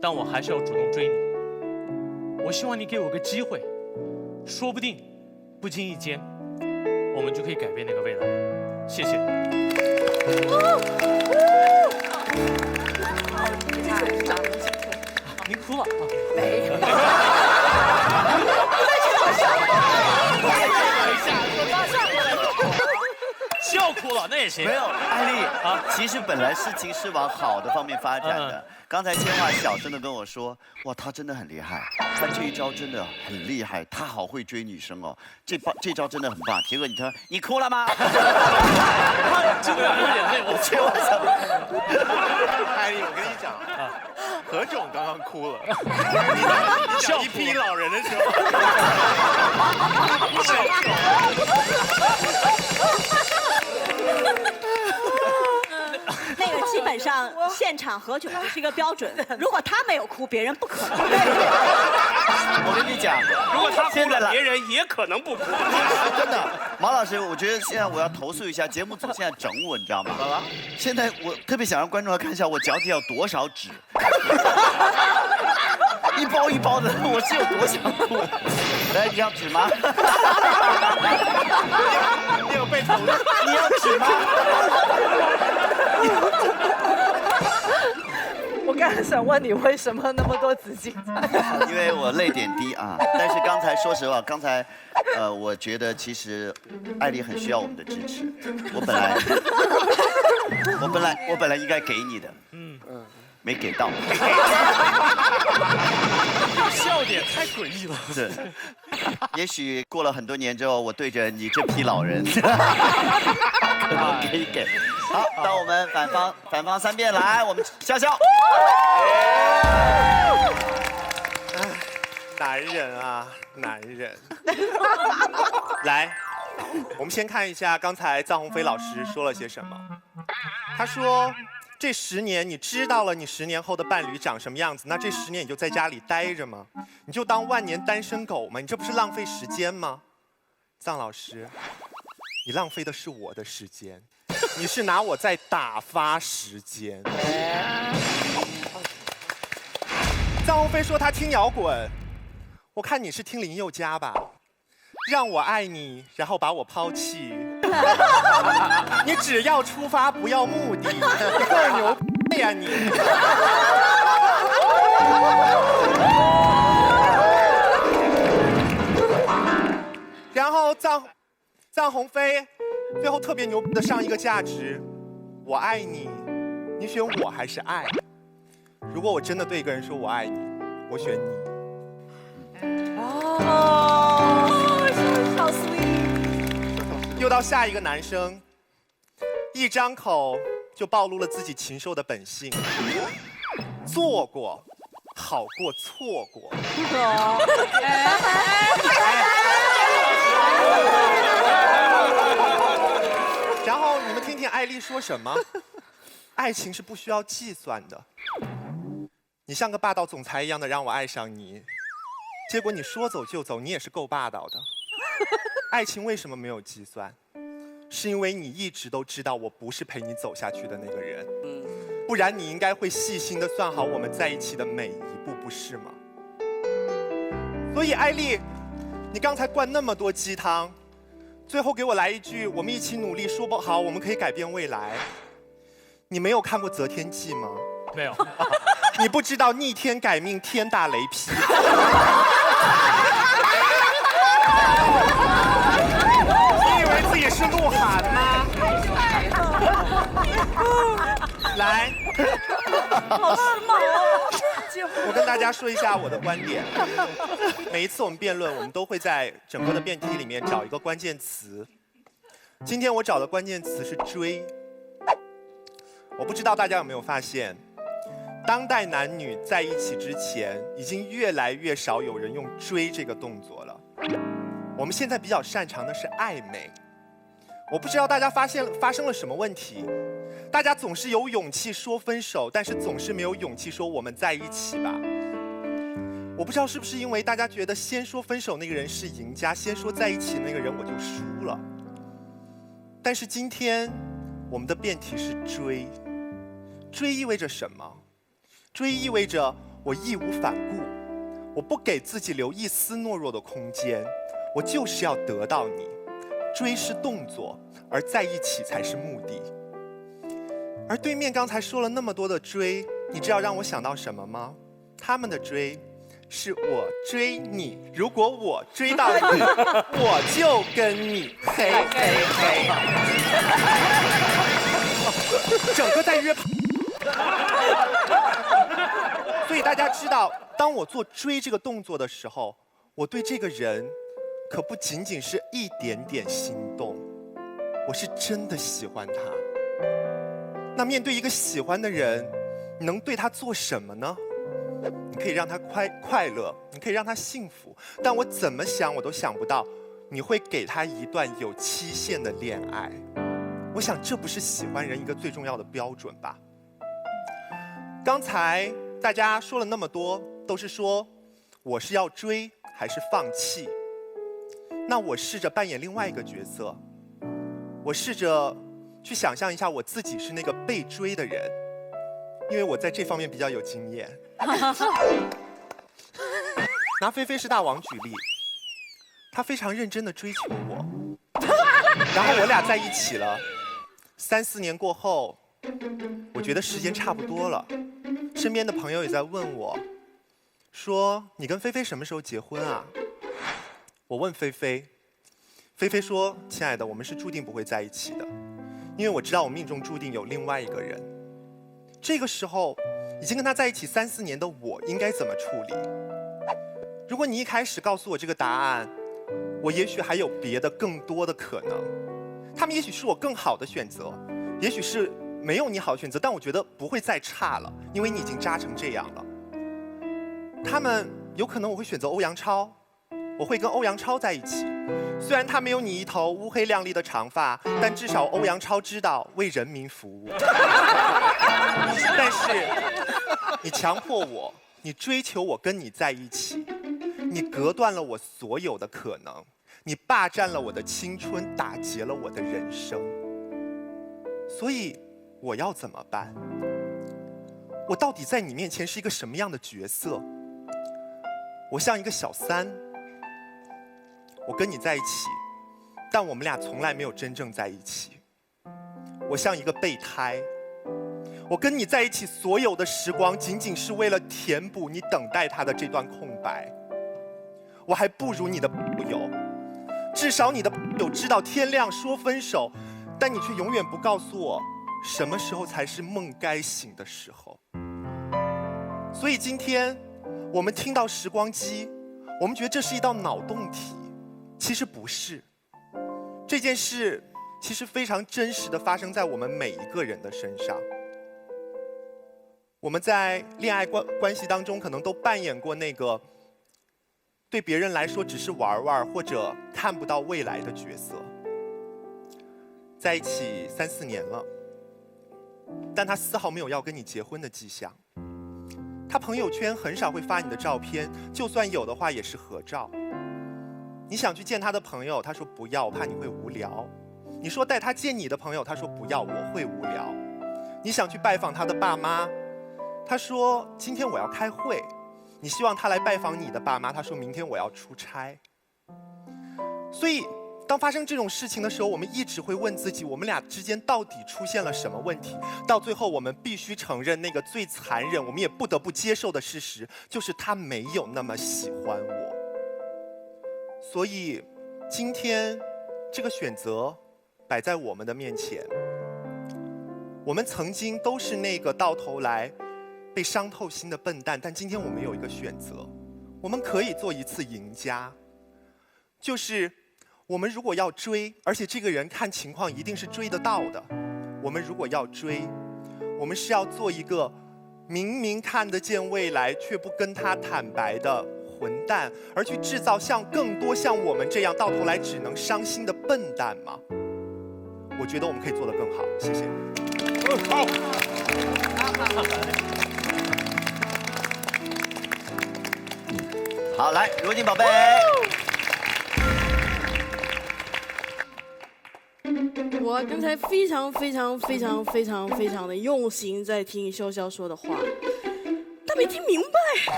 但我还是要主动追你。我希望你给我个机会，说不定不经意间，我们就可以改变那个未来。谢谢。您哭了啊？没有。笑哭了，那也行。没有，艾丽啊，其实本来事情是往好的方面发展的。刚才千华小声的跟我说，哇，他真的很厉害，他这一招真的很厉害，他好会追女生哦，这招真的很棒。结果你哭了吗？真的有点累，我千华小。艾丽，我跟你讲啊，何炅刚刚哭了。你讲一批老人的时候。那个基本上现场何炅就是一个标准，如果他没有哭，别人不可能。我跟你讲，如果他哭了，别人也可能不哭。真的，马老师，我觉得现在我要投诉一下节目组，现在整我，你知道吗？现在我特别想让观众来看一下我脚底有多少纸，一包一包的，我是有多想哭。来，你要纸吗？你有被投诉？你要纸吗？我刚才想问你，为什么那么多纸巾？因为我泪点低啊。但是刚才说实话，刚才，我觉得其实艾丽很需要我们的支持。我本来。我本来应该给你的，没给到。笑点太诡异了。是，也许过了很多年之后，我对着你这批老人，可能可以给。好，到我们反方3辩来，我们笑笑。男人啊，男人。来，我们先看一下刚才臧鸿飞老师说了些什么。他说，这10年你知道了你10年后的伴侣长什么样子，那这10年你就在家里待着吗？你就当万年单身狗吗？你这不是浪费时间吗？臧老师，你浪费的是我的时间，你是拿我在打发时间。臧鸿飞说他听摇滚，我看你是听林宥嘉吧。让我爱你，然后把我抛弃。你只要出发，不要目的，你够牛逼呀你！然后臧鸿飞最后特别牛逼的上一个价值，我爱你，你选我还是爱？如果我真的对一个人说我爱你，我选你。好 sweet。又到下一个男生，一张口就暴露了自己禽兽的本性，做过好过错过。然后你们听听艾丽说什么？爱情是不需要计算的。你像个霸道总裁一样的让我爱上你，结果你说走就走，你也是够霸道的。爱情为什么没有计算？是因为你一直都知道我不是陪你走下去的那个人，不然你应该会细心的算好我们在一起的每一步，不是吗？所以艾丽，你刚才灌那么多鸡汤，最后给我来一句我们一起努力，说不好我们可以改变未来。你没有看过《择天记》吗？没有。你不知道逆天改命，天打雷劈。你以为自己是鹿晗吗？来，好时髦哦！我跟大家说一下我的观点。每一次我们辩论，我们都会在整个的辩题里面找一个关键词。今天我找的关键词是追。我不知道大家有没有发现，当代男女在一起之前，已经越来越少有人用追这个动作了。我们现在比较擅长的是暧昧。我不知道大家发生了什么问题，大家总是有勇气说分手，但是总是没有勇气说我们在一起吧。我不知道是不是因为大家觉得先说分手那个人是赢家，先说在一起那个人我就输了。但是今天我们的辩题是追，追意味着什么？追意味着我义无反顾，我不给自己留一丝懦弱的空间，我就是要得到你。追是动作，而在一起才是目的。而对面刚才说了那么多的追，你知道让我想到什么吗？他们的追是我追你，如果我追到你，我就跟你嘿嘿嘿。整个在约炮。所以大家知道，当我做追这个动作的时候，我对这个人可不仅仅是一点点心动，我是真的喜欢他。那面对一个喜欢的人，你能对他做什么呢？你可以让他快乐，你可以让他幸福，但我怎么想我都想不到你会给他一段有期限的恋爱。我想这不是喜欢人一个最重要的标准吧。刚才大家说了那么多，都是说我是要追还是放弃。那我试着扮演另外一个角色，我试着去想象一下我自己是那个被追的人，因为我在这方面比较有经验。拿菲菲是大王举例，他非常认真地追求我，然后我俩在一起了，3、4年过后，我觉得时间差不多了，身边的朋友也在问我，说你跟菲菲什么时候结婚啊？我问菲菲，菲菲说：“亲爱的，我们是注定不会在一起的，因为我知道我命中注定有另外一个人。这个时候，已经跟他在一起3、4年的我应该怎么处理？如果你一开始告诉我这个答案，我也许还有别的更多的可能。他们也许是我更好的选择，也许是没有你好选择，但我觉得不会再差了，因为你已经渣成这样了。他们有可能我会选择欧阳超，我会跟欧阳超在一起。虽然他没有你一头乌黑亮丽的长发，但至少欧阳超知道为人民服务。但是你强迫我，你追求我跟你在一起，你隔断了我所有的可能，你霸占了我的青春，打劫了我的人生。所以我要怎么办？我到底在你面前是一个什么样的角色？我像一个小三，我跟你在一起，但我们俩从来没有真正在一起。我像一个备胎，我跟你在一起所有的时光，仅仅是为了填补你等待他的这段空白。我还不如你的朋友，至少你的朋友知道天亮说分手，但你却永远不告诉我，什么时候才是梦该醒的时候。所以今天我们听到时光机，我们觉得这是一道脑洞题，其实不是。这件事其实非常真实的发生在我们每一个人的身上。我们在恋爱关系当中，可能都扮演过那个对别人来说只是玩玩或者看不到未来的角色。在一起3、4年了，但他丝毫没有要跟你结婚的迹象。他朋友圈很少会发你的照片，就算有的话也是合照。你想去见他的朋友，他说不要，我怕你会无聊。你说带他见你的朋友，他说不要，我会无聊。你想去拜访他的爸妈，他说今天我要开会。你希望他来拜访你的爸妈，他说明天我要出差。所以当发生这种事情的时候，我们一直会问自己，我们俩之间到底出现了什么问题？到最后我们必须承认那个最残忍，我们也不得不接受的事实，就是他没有那么喜欢我。所以今天这个选择摆在我们的面前，我们曾经都是那个到头来被伤透心的笨蛋，但今天我们有一个选择，我们可以做一次赢家，就是我们如果要追，而且这个人看情况一定是追得到的，我们如果要追，我们是要做一个明明看得见未来却不跟他坦白的混蛋，而去制造更多像我们这样到头来只能伤心的笨蛋吗？我觉得我们可以做得更好，谢谢。好，来，如宁宝贝。我刚才非常的用心在听潇潇说的话，但没听明白。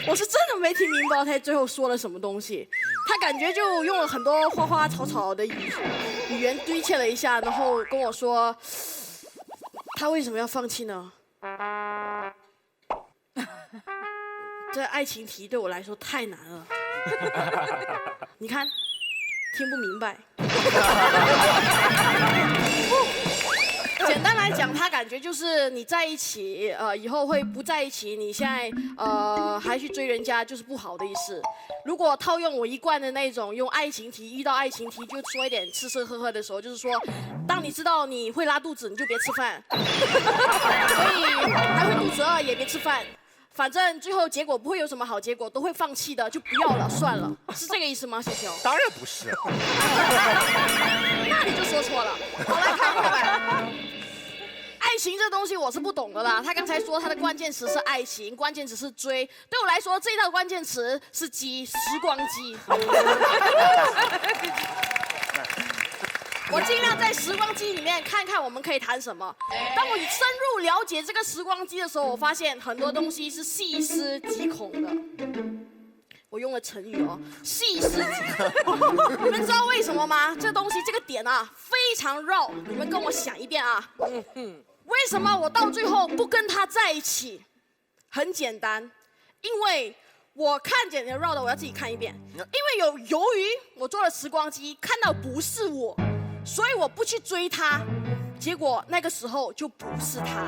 我是真的没听明白他最后说了什么东西。他感觉就用了很多花花草草的语言堆砌了一下，然后跟我说，他为什么要放弃呢？这爱情题对我来说太难了。你看，听不明白。简单来讲，他感觉就是你在一起，以后会不在一起。你现在还去追人家，就是不好的意思。如果套用我一贯的那种，用爱情题遇到爱情题就说一点吃吃喝喝的时候，就是说，当你知道你会拉肚子，你就别吃饭。所以还会肚子饿也别吃饭。反正最后结果不会有什么好结果，都会放弃的，就不要了，算了，是这个意思吗，小熊？当然不是。那你就说错了。好，来看看。爱情这东西我是不懂的啦。他刚才说他的关键词是爱情，关键词是追。对我来说，这一道关键词是机，时光机。我尽量在时光机里面看看我们可以谈什么。当我深入了解这个时光机的时候，我发现很多东西是细思极恐的。我用了成语哦，细思极恐。你们知道为什么吗？这东西这个点啊非常绕，你们跟我想一遍啊。为什么我到最后不跟他在一起？很简单，因为我看见绕的，我要自己看一遍。因为由于我做了时光机，看到不是我。所以我不去追他，结果那个时候就不是他。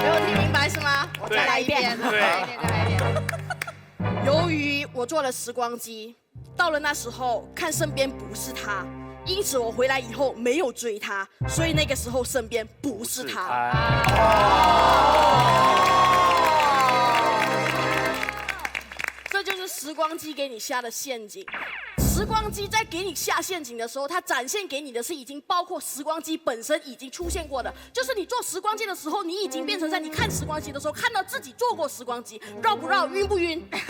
没有听明白是吗？我再来一遍，再来一遍，再来一遍。由于我做了时光机，到了那时候看身边不是他，因此我回来以后没有追他，所以那个时候身边不是他。这就是时光机给你下的陷阱。时光机在给你下陷阱的时候，它展现给你的是已经包括时光机本身已经出现过的，就是你做时光机的时候，你已经变成在你看时光机的时候看到自己做过时光机，绕不绕，晕不晕？这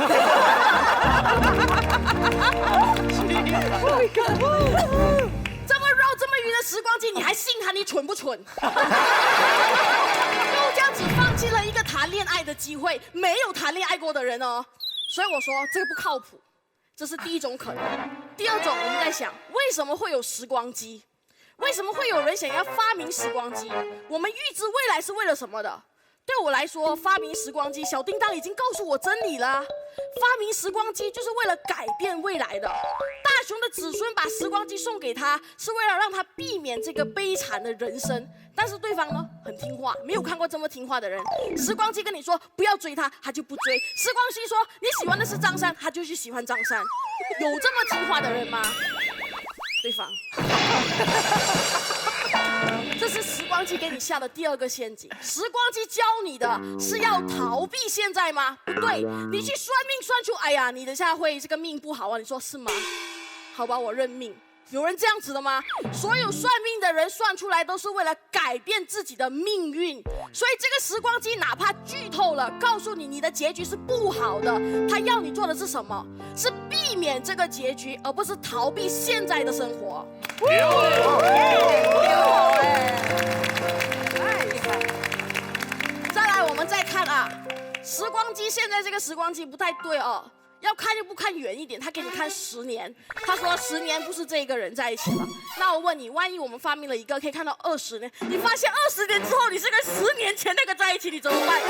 么绕这么晕的时光机，你还信它？你蠢不蠢？就这样子放弃了一个谈恋爱的机会，没有谈恋爱过的人哦，所以我说这个不靠谱。这是第一种可能。第二种，我们在想，为什么会有时光机？为什么会有人想要发明时光机？我们预知未来是为了什么的？对我来说，发明时光机，小叮当已经告诉我真理了。发明时光机就是为了改变未来的。大雄的子孙把时光机送给他，是为了让他避免这个悲惨的人生。但是对方呢，很听话，没有看过这么听话的人。时光机跟你说不要追他，他就不追；时光机说你喜欢的是张三，他就去喜欢张三。有这么听话的人吗？对方。这是时光机给你下的第二个陷阱。时光机教你的是要逃避现在吗？不对，你去算命算出，哎呀，你等下会这个命不好啊，你说是吗？好吧，我认命。有人这样子的吗？所有算命的人算出来都是为了改变自己的命运，所以这个时光机哪怕剧透了，告诉你你的结局是不好的，他要你做的是什么？是避免这个结局，而不是逃避现在的生活。再来，我们再看啊，时光机现在这个时光机不太对哦。要看就不看远一点，他给你看10年，他说10年不是这一个人在一起了。那我问你，万一我们发明了一个可以看到20年，你发现20年之后你是跟10年前那个在一起，你怎么办？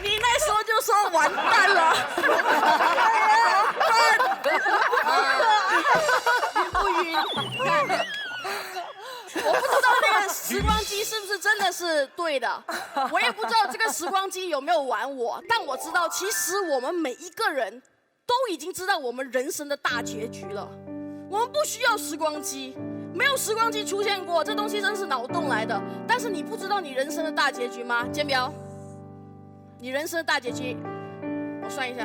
你那时候就说完蛋了，晕不晕？看。我不知道那个时光机是不是真的是对的，我也不知道这个时光机有没有玩我，但我知道其实我们每一个人都已经知道我们人生的大结局了，我们不需要时光机，没有时光机出现过，这东西真是脑洞来的。但是你不知道你人生的大结局吗？建彪，你人生的大结局，我算一下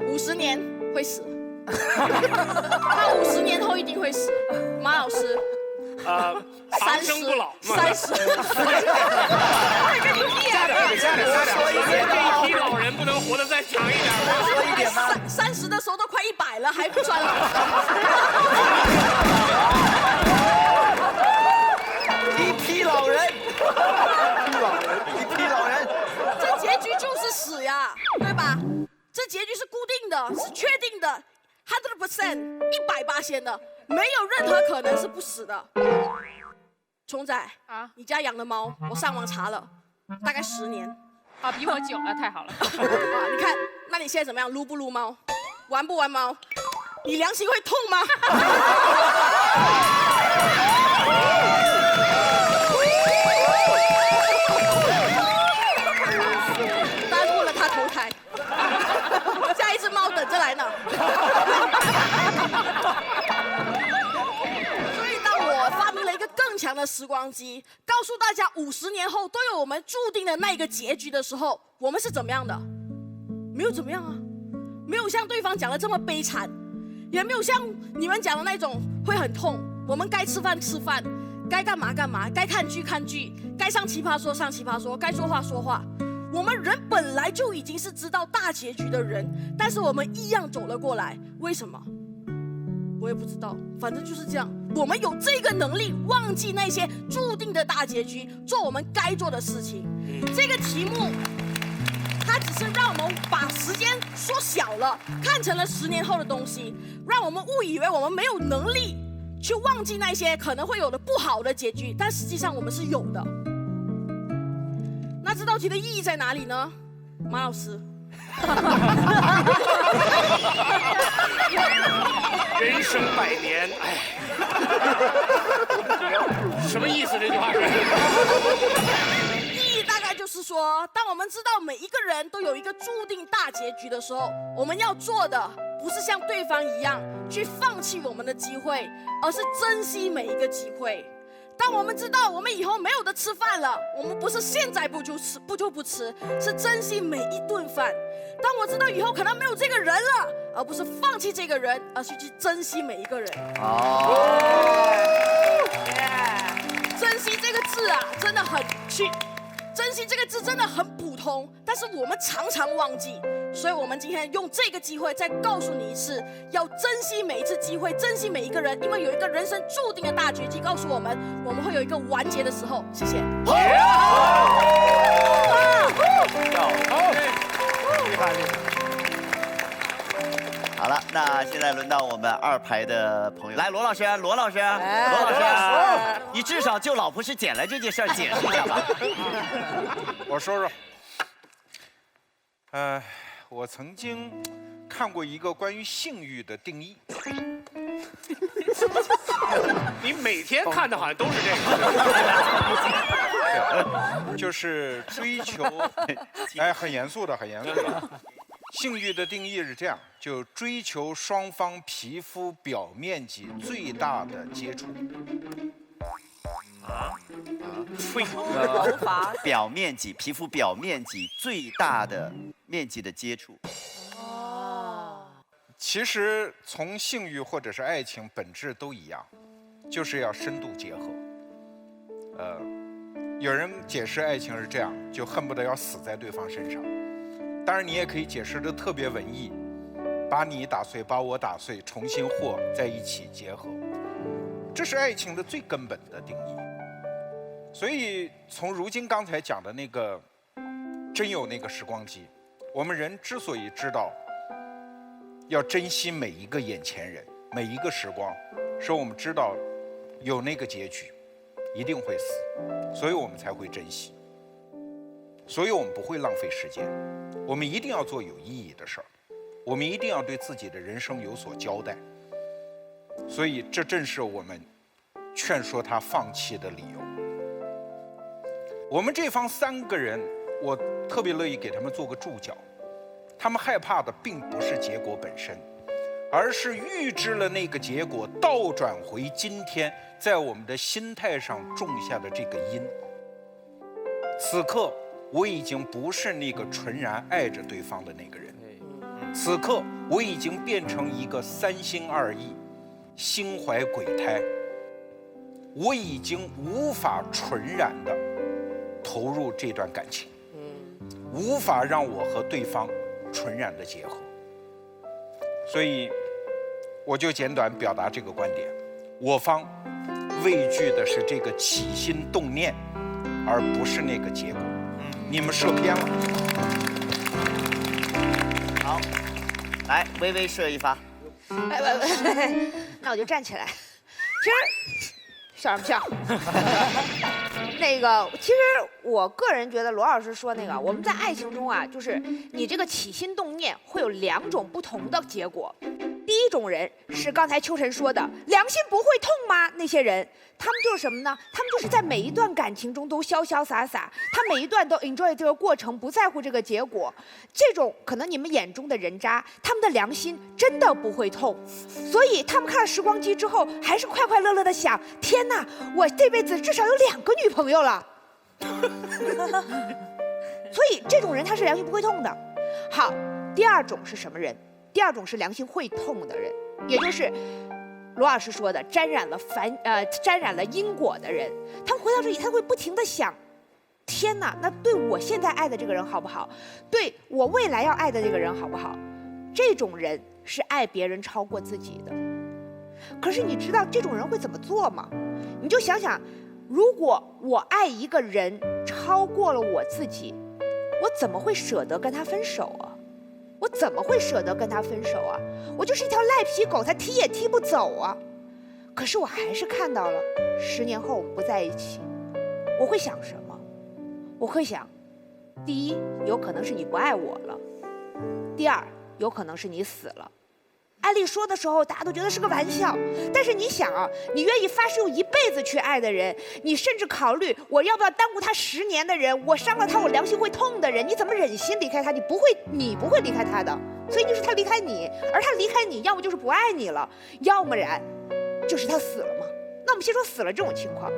，50年会死，他50年后一定会死。马老师。长生不老30，跟你屁啊！这一批老人不能活得再长一点吗？说一点吗？30的时候都快100了，还不算老。一批老人，一批老人，这结局就是死呀，对吧？这结局是固定的，是确定的。100%，180%的，没有任何可能是不死的。虫仔啊，你家养的猫，我上网查了，大概10年。啊，比我久了，太好了。啊，你看，那你现在怎么样？撸不撸猫？玩不玩猫？你良心会痛吗？耽误了他投胎。下一只猫等着来呢。所以当我发明了一个更强的时光机，告诉大家50年后都有我们注定的那个结局的时候，我们是怎么样的？没有怎么样啊，没有像对方讲的这么悲惨，也没有像你们讲的那种会很痛。我们该吃饭吃饭，该干嘛干嘛，该看剧看剧，该上奇葩说上奇葩说，该说话说话。我们人本来就已经是知道大结局的人，但是我们一样走了过来，为什么？我也不知道，反正就是这样。我们有这个能力，忘记那些注定的大结局，做我们该做的事情。这个题目，它只是让我们把时间缩小了，看成了10年后的东西，让我们误以为我们没有能力去忘记那些可能会有的不好的结局，但实际上我们是有的。那这道题的意义在哪里呢？马老师。人生100年，哎，什么意思？这句话是？意义大概就是说，当我们知道每一个人都有一个注定大结局的时候，我们要做的不是像对方一样去放弃我们的机会，而是珍惜每一个机会。当我们知道我们以后没有得吃饭了，我们不是现在不吃，是珍惜每一顿饭。当我知道以后可能没有这个人了，而不是放弃这个人，而是去珍惜每一个人。珍惜这个字啊，真的很珍惜这个字真的很普通，但是我们常常忘记。所以我们今天用这个机会再告诉你一次，要珍惜每一次机会，珍惜每一个人，因为有一个人生注定的大结局告诉我们，我们会有一个完结的时候。谢谢。好了，那现在轮到我们2排的朋友，来，罗老师，你至少就老婆是捡来这件事儿解释一下吧。我说说，我曾经看过一个关于性欲的定义。你每天看的好像都是这个，就是追求，很严肃的。性欲的定义是这样，就追求双方皮肤表面积最大的接触。表面积，皮肤表面积最大的面积的接触。其实从性欲或者是爱情本质都一样，就是要深度结合。有人解释爱情是这样，就恨不得要死在对方身上。当然，你也可以解释得特别文艺，把你打碎，把我打碎，重新和在一起结合。这是爱情的最根本的定义。所以从如今刚才讲的那个，真有那个时光机，我们人之所以知道要珍惜每一个眼前人，每一个时光，是我们知道有那个结局，一定会死，所以我们才会珍惜。所以我们不会浪费时间，我们一定要做有意义的事儿，我们一定要对自己的人生有所交代。所以这正是我们劝说他放弃的理由。我们这方3个人，我特别乐意给他们做个注脚。他们害怕的并不是结果本身，而是预知了那个结果，倒转回今天，在我们的心态上种下的这个因。此刻我已经不是那个纯然爱着对方的那个人，此刻我已经变成一个3心2意、心怀鬼胎，我已经无法纯然的投入这段感情，无法让我和对方纯然的结合。所以我就简短表达这个观点，我方畏惧的是这个起心动念，而不是那个结果。你们射偏了。好，来，微微射一发。那我就站起来。其实笑什么笑？那个，其实我个人觉得罗老师说那个，我们在爱情中啊，就是你这个起心动念会有2种不同的结果。第一种人是刚才秋晨说的，良心不会痛吗？那些人，他们就是什么呢？他们就是在每一段感情中都潇潇洒洒，他每一段都 enjoy 这个过程，不在乎这个结果。这种可能你们眼中的人渣，他们的良心真的不会痛，所以他们看了时光机之后，还是快快乐乐的想：天哪，我这辈子至少有2个女朋友了。所以这种人他是良心不会痛的。好，第2种是什么人？第2种是良心会痛的人，也就是罗老师说的沾染了因果的人。他们回到这里，他会不停地想：天哪，那对我现在爱的这个人好不好？对我未来要爱的这个人好不好？这种人是爱别人超过自己的。可是你知道这种人会怎么做吗？你就想想，如果我爱一个人超过了我自己，我怎么会舍得跟他分手啊？我怎么会舍得跟他分手啊？我就是一条赖皮狗，他踢也踢不走啊。可是我还是看到了10年后我们不在一起，我会想什么？我会想，第一，有可能是你不爱我了；第二，有可能是你死了。艾丽说的时候，大家都觉得是个玩笑，但是你想啊，你愿意发誓用一辈子去爱的人，你甚至考虑我要不要耽误他10年的人，我伤了他我良心会痛的人，你怎么忍心离开他？你不会离开他的，所以就是他离开你，而他离开你，要么就是不爱你了，要么然就是他死了嘛。那我们先说死了这种情况，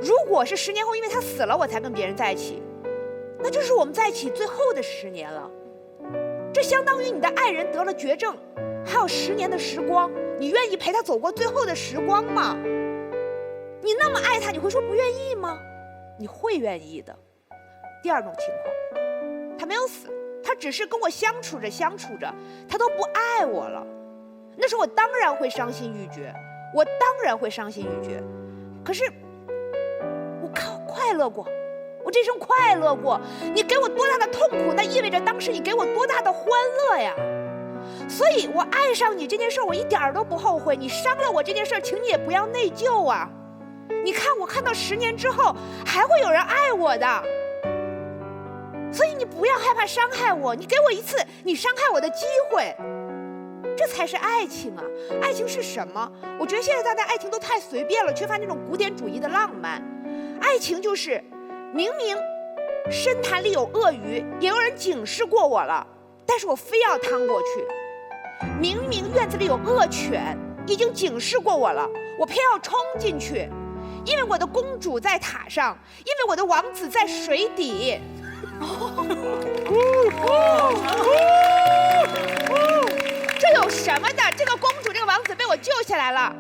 如果是10年后因为他死了我才跟别人在一起，那就是我们在一起最后的10年了，这相当于你的爱人得了绝症，还有10年的时光，你愿意陪他走过最后的时光吗？你那么爱他，你会说不愿意吗？你会愿意的。第二种情况，他没有死，他只是跟我相处着，他都不爱我了，那时候我当然会伤心欲绝，可是我快乐过，我这生快乐过，你给我多大的痛苦，那意味着当时你给我多大的欢乐呀。所以我爱上你这件事我一点都不后悔，你伤了我这件事请你也不要内疚啊。你看我看到10年之后还会有人爱我的，所以你不要害怕伤害我，你给我一次你伤害我的机会，这才是爱情啊。爱情是什么？我觉得现在大家爱情都太随便了，缺乏那种古典主义的浪漫。爱情就是明明深潭里有鳄鱼，也有人警示过我了，但是我非要趟过去。明明院子里有恶犬，已经警示过我了，我偏要冲进去，因为我的公主在塔上，因为我的王子在水底。这有什么的？这个公主，这个王子被我救下来了，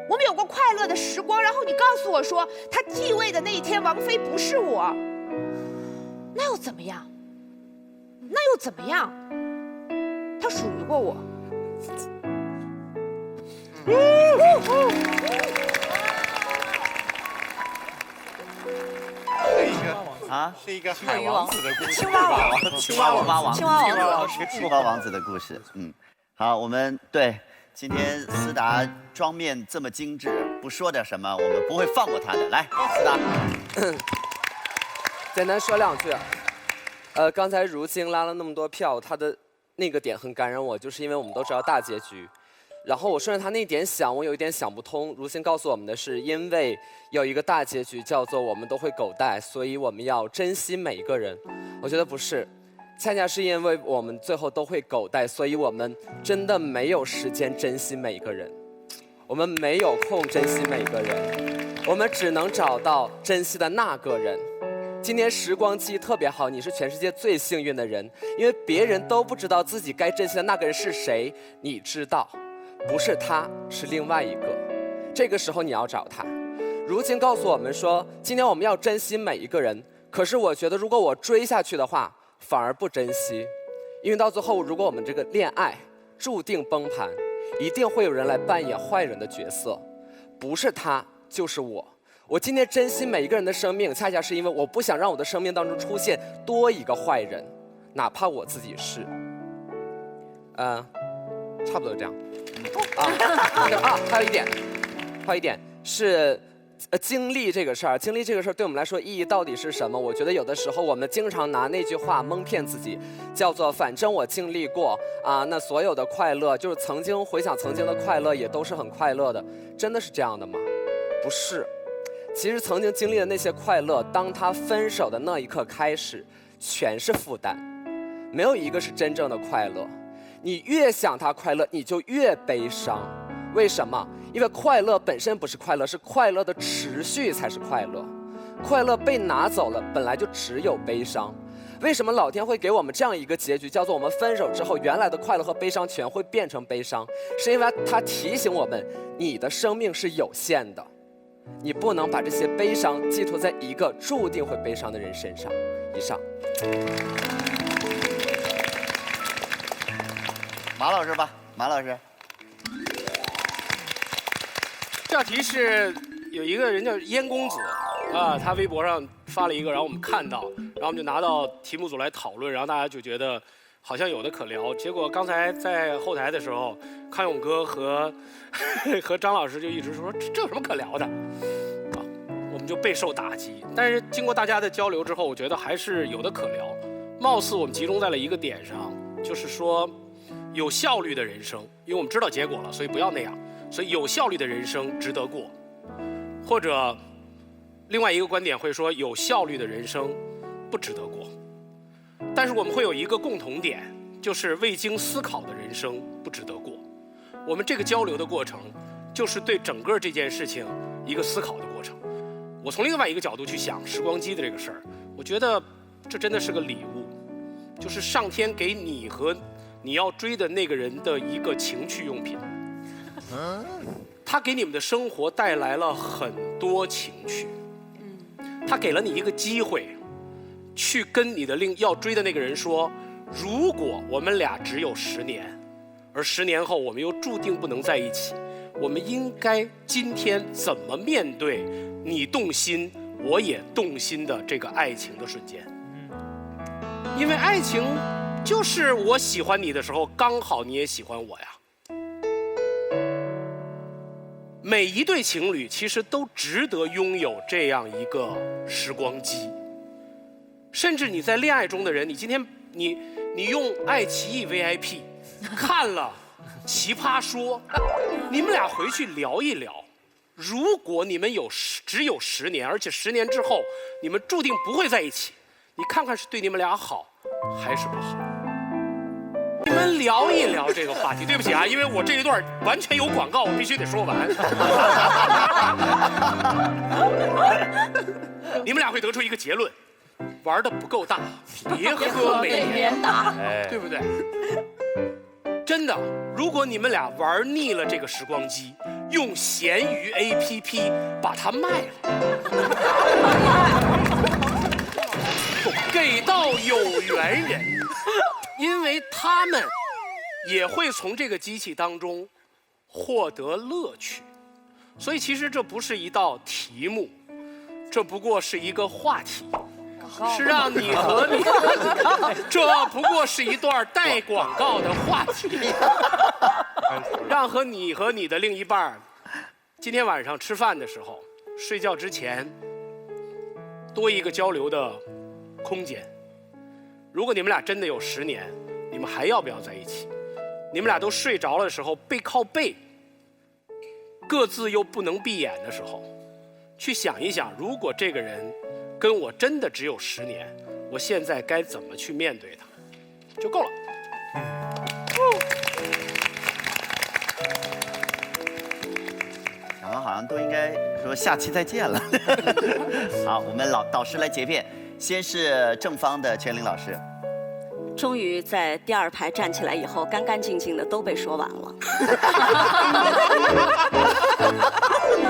我们有过快乐的时光，然后你告诉我说他继位的那一天王妃不是我，那又怎么样？他属于过我。是一个海王子的故事，青蛙王子的故事。好，我们对今天思达妆面这么精致，不说点什么，我们不会放过他的。来，思达，简单说2句。刚才如今拉了那么多票，他的那个点很感染我，就是因为我们都知道大结局。然后我顺着他那点想，我有一点想不通。如今告诉我们的是，因为有一个大结局叫做我们都会狗带，所以我们要珍惜每一个人。我觉得不是，恰恰是因为我们最后都会狗带，所以我们真的没有时间珍惜每一个人，我们没有空珍惜每一个人，我们只能找到珍惜的那个人。今天时光机特别好，你是全世界最幸运的人，因为别人都不知道自己该珍惜的那个人是谁，你知道。不是他，是另外一个。这个时候你要找他。如今告诉我们说，今天我们要珍惜每一个人。可是我觉得，如果我追下去的话，反而不珍惜，因为到最后，如果我们这个恋爱注定崩盘，一定会有人来扮演坏人的角色，不是他就是我。我今天珍惜每一个人的生命，恰恰是因为我不想让我的生命当中出现多一个坏人，哪怕我自己是。差不多这样。还有一点是经历这个事儿。经历这个事儿对我们来说意义到底是什么？我觉得有的时候我们经常拿那句话蒙骗自己，叫做反正我经历过啊，那所有的快乐就是曾经回想曾经的快乐也都是很快乐的。真的是这样的吗？不是。其实曾经经历的那些快乐，当他分手的那一刻开始，全是负担，没有一个是真正的快乐。你越想他快乐，你就越悲伤。为什么？因为快乐本身不是快乐，是快乐的持续才是快乐。快乐被拿走了，本来就只有悲伤。为什么老天会给我们这样一个结局，叫做我们分手之后，原来的快乐和悲伤全会变成悲伤？是因为他提醒我们，你的生命是有限的，你不能把这些悲伤寄托在一个注定会悲伤的人身上。以上。马老师吧，马老师。这道题是有一个人叫燕公子啊，他微博上发了一个，然后我们看到，然后我们就拿到题目组来讨论，然后大家就觉得好像有的可聊。结果刚才在后台的时候，康永哥和张老师就一直说这有什么可聊的啊？我们就备受打击。但是经过大家的交流之后，我觉得还是有的可聊。貌似我们集中在了一个点上，就是说有效率的人生，因为我们知道结果了，所以不要那样。所以有效率的人生值得过，或者另外一个观点会说有效率的人生不值得过。但是我们会有一个共同点，就是未经思考的人生不值得过。我们这个交流的过程，就是对整个这件事情一个思考的过程。我从另外一个角度去想时光机的这个事儿，我觉得这真的是个礼物，就是上天给你和你要追的那个人的一个情趣用品。他给你们的生活带来了很多情趣，他给了你一个机会，去跟你的要追的那个人说，如果我们俩只有10年，而10年后我们又注定不能在一起，我们应该今天怎么面对你动心我也动心的这个爱情的瞬间？因为爱情就是我喜欢你的时候，刚好你也喜欢我呀。每一对情侣其实都值得拥有这样一个时光机。甚至你在恋爱中的人，你今天你用爱奇艺 VIP 看了奇葩说，你们俩回去聊一聊，如果你们只有10年，而且10年之后你们注定不会在一起，你看看是对你们俩好还是不好？你们聊一聊这个话题。对不起啊，因为我这一段完全有广告，我必须得说完。你们俩会得出一个结论：玩的不够大，别喝美年达，对不对？真的，如果你们俩玩腻了这个时光机，用闲鱼 APP 把它卖了，给到有缘人，因为他们也会从这个机器当中获得乐趣。所以其实这不是一道题目，这不过是一个话题，是让你和你，这不过是一段带广告的话题，让你和你的另一半今天晚上吃饭的时候，睡觉之前多一个交流的空间。如果你们俩真的有10年，你们还要不要在一起？你们俩都睡着了的时候，背靠背，各自又不能闭眼的时候，去想一想，如果这个人跟我真的只有10年，我现在该怎么去面对他，就够了。咱们好像都应该说下期再见了。好，我们导师来结辩，先是正方的全玲老师。终于在第2排站起来以后，干干净净的都被说完了。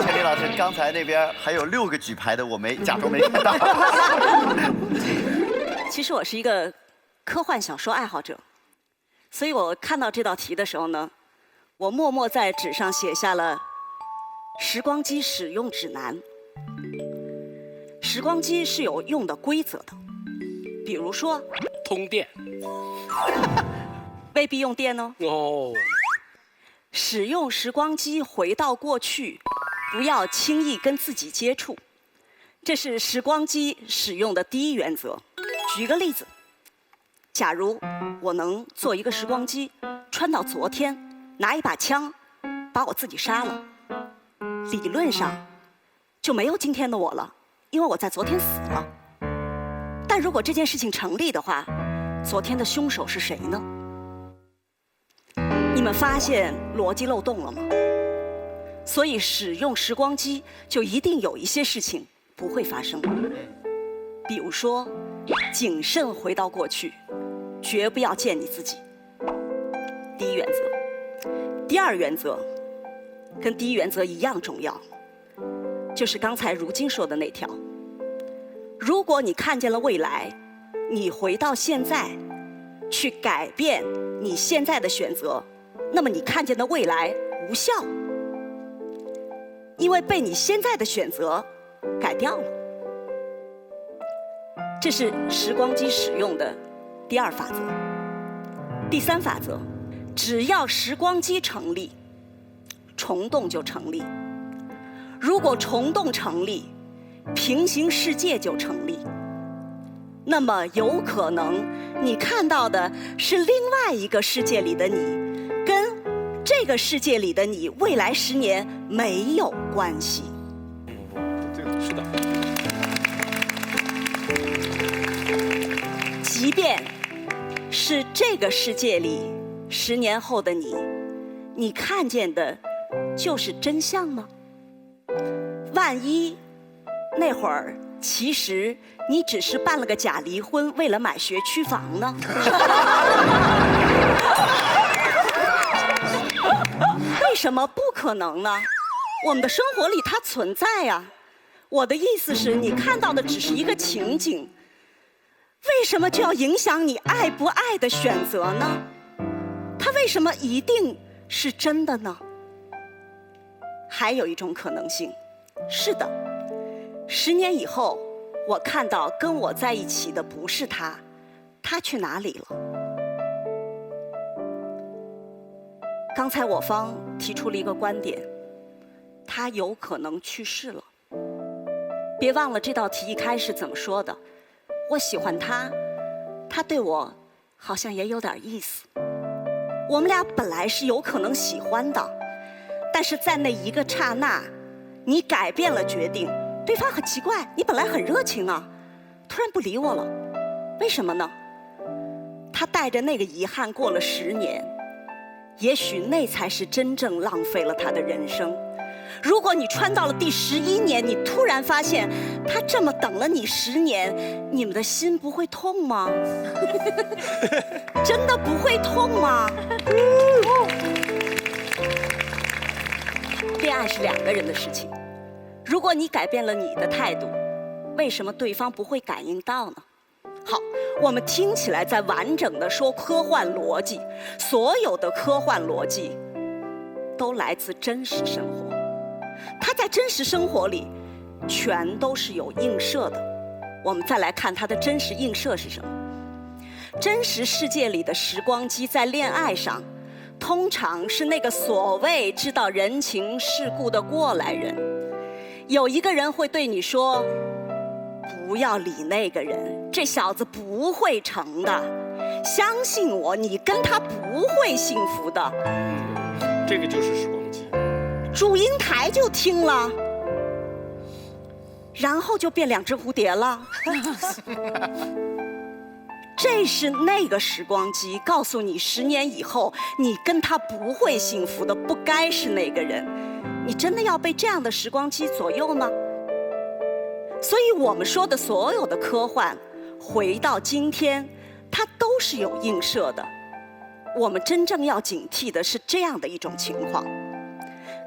全玲老师，刚才那边还有6个举牌的，我假装没看到。其实我是一个科幻小说爱好者，所以我看到这道题的时候呢，我默默在纸上写下了时光机使用指南。时光机是有用的规则的，比如说通电，未必用电哦。哦。使用时光机回到过去，不要轻易跟自己接触，这是时光机使用的第1原则。举个例子，假如我能做一个时光机，穿到昨天，拿一把枪把我自己杀了，理论上就没有今天的我了，因为我在昨天死了。但如果这件事情成立的话，昨天的凶手是谁呢？你们发现逻辑漏洞了吗？所以使用时光机就一定有一些事情不会发生，比如说谨慎回到过去，绝不要见你自己。第1原则。第2原则跟第1原则一样重要，就是刚才如今说的那条。如果你看见了未来，你回到现在去改变你现在的选择，那么你看见的未来无效，因为被你现在的选择改掉了。这是时光机使用的第2法则。第3法则，只要时光机成立，虫洞就成立。如果虫洞成立，平行世界就成立。那么有可能你看到的是另外一个世界里的你，跟这个世界里的你未来10年没有关系。这个是的。即便是这个世界里10年后的你，你看见的就是真相吗？万一那会儿其实你只是办了个假离婚，为了买学区房呢？为什么不可能呢？我们的生活里它存在呀。我的意思是，你看到的只是一个情景，为什么就要影响你爱不爱的选择呢？它为什么一定是真的呢？还有一种可能性，是的，10年以后，我看到跟我在一起的不是他，他去哪里了？刚才我方提出了一个观点，他有可能去世了。别忘了这道题一开始怎么说的，我喜欢他，他对我好像也有点意思。我们俩本来是有可能喜欢的，但是在那一个刹那，你改变了决定。对方很奇怪，你本来很热情啊，突然不理我了，为什么呢？他带着那个遗憾过了10年，也许那才是真正浪费了他的人生。如果你穿到了第11年，你突然发现他这么等了你10年，你们的心不会痛吗？真的不会痛吗？恋爱是2个人的事情，如果你改变了你的态度，为什么对方不会感应到呢？好，我们听起来在完整的说科幻逻辑，所有的科幻逻辑都来自真实生活，它在真实生活里全都是有映射的。我们再来看它的真实映射是什么？真实世界里的时光机在恋爱上，通常是那个所谓知道人情世故的过来人。有一个人会对你说，不要理那个人，这小子不会成的，相信我，你跟他不会幸福的。这个就是时光机。祝英台就听了，然后就变2只蝴蝶了。这是那个时光机告诉你10年以后你跟他不会幸福的，不该是那个人。你真的要被这样的时光机左右吗？所以我们说的所有的科幻，回到今天，它都是有映射的。我们真正要警惕的是这样的一种情况。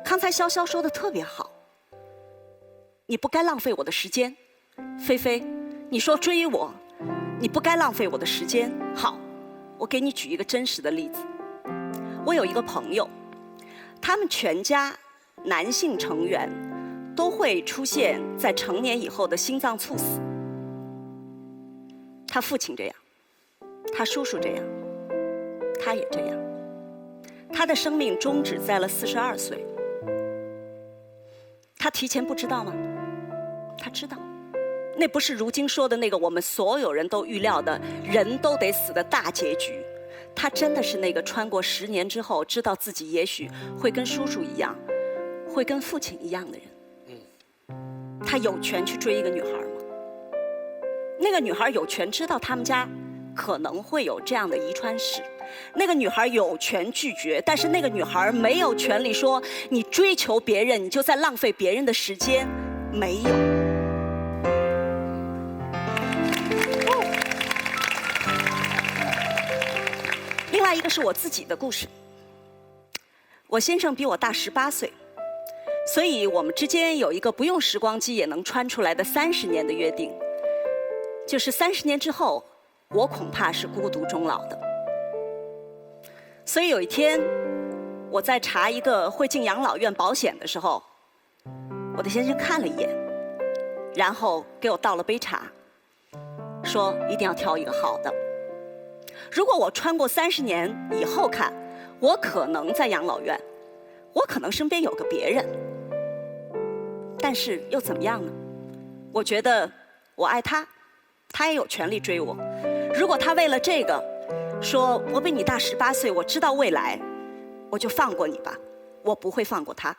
刚才潇潇说的特别好，你不该浪费我的时间。菲菲，你说追我，你不该浪费我的时间。好，我给你举一个真实的例子。我有一个朋友，他们全家男性成员都会出现在成年以后的心脏猝死。他父亲这样，他叔叔这样，他也这样。他的生命终止在了42岁。他提前不知道吗？他知道。那不是如今说的那个我们所有人都预料的人都得死的大结局。他真的是那个穿过10年之后，知道自己也许会跟叔叔一样，会跟父亲一样的人。他有权去追一个女孩吗？那个女孩有权知道他们家可能会有这样的遗传史，那个女孩有权拒绝，但是那个女孩没有权利说你追求别人你就在浪费别人的时间，没有。另外一个是我自己的故事。我先生比我大18岁，所以我们之间有一个不用时光机也能穿出来的30年的约定，就是30年之后，我恐怕是孤独终老的。所以有一天，我在查一个会进养老院保险的时候，我的先生看了一眼，然后给我倒了杯茶，说一定要挑一个好的。如果我穿过30年以后看，我可能在养老院，我可能身边有个别人，但是又怎么样呢？我觉得我爱他，他也有权利追我。如果他为了这个，说我比你大18岁，我知道未来，我就放过你吧，我不会放过他。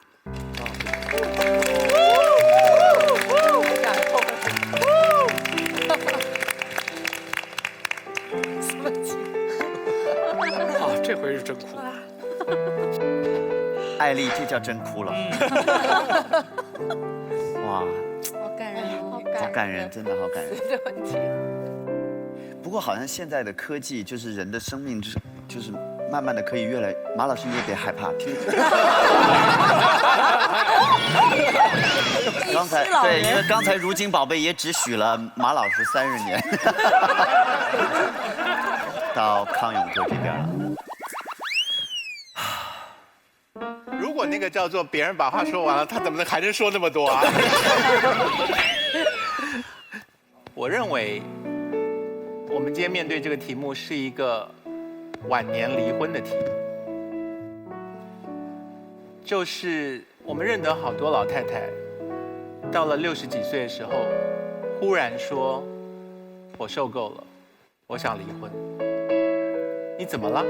啊，这回是真哭。艾丽，这叫真哭了。哇，好感人，好感人，真的好感人。的问题。不过好像现在的科技，就是人的生命就是慢慢的可以越来。马老师你也别害怕，听。刚才对，因为刚才如今宝贝也只许了马老师30年，到康永哥这边了。如果那个叫做别人把话说完了，他怎么还能说那么多啊？我认为，我们今天面对这个题目是一个晚年离婚的题目，就是我们认得好多老太太，到了60几岁的时候，忽然说：“我受够了，我想离婚。”你怎么了？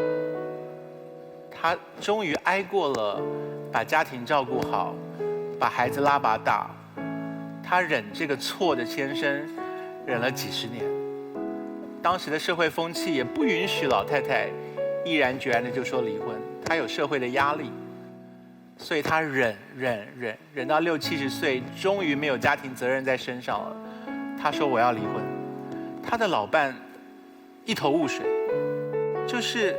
他终于挨过了把家庭照顾好，把孩子拉拔大，他忍这个错的先生，忍了几十年。当时的社会风气也不允许老太太毅然决然的就说离婚，他有社会的压力，所以他忍到60、70岁，终于没有家庭责任在身上了。他说我要离婚，他的老伴一头雾水，就是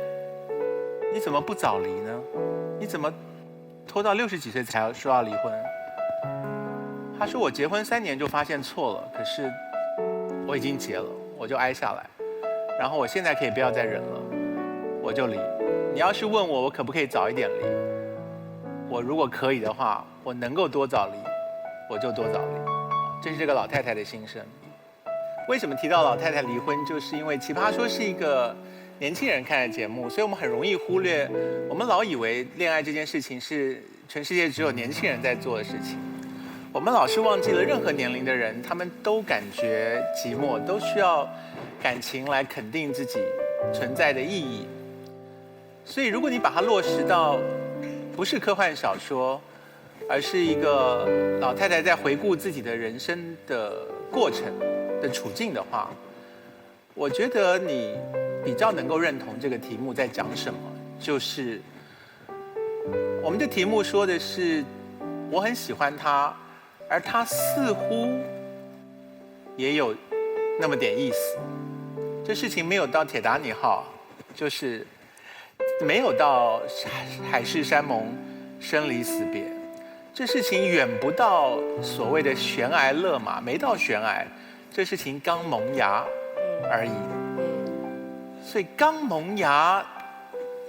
你怎么不早离呢？你怎么拖到60几岁才要说要离婚？他说我结婚3年就发现错了，可是我已经结了，我就挨下来，然后我现在可以不要再忍了，我就离。你要是问我可不可以早一点离，我如果可以的话，我能够多早离，我就多早离。这是这个老太太的心声。为什么提到老太太离婚，就是因为《奇葩说》是一个年轻人看的节目，所以我们很容易忽略，我们老以为恋爱这件事情是全世界只有年轻人在做的事情，我们老是忘记了任何年龄的人，他们都感觉寂寞，都需要感情来肯定自己存在的意义。所以如果你把它落实到不是科幻小说，而是一个老太太在回顾自己的人生的过程的处境的话，我觉得你比较能够认同这个题目在讲什么。就是我们的题目说的是我很喜欢他，而他似乎也有那么点意思。这事情没有到铁达尼号，就是没有到海誓山盟生离死别，这事情远不到所谓的悬崖勒马，没到悬崖，这事情刚萌芽而已。所以刚萌芽，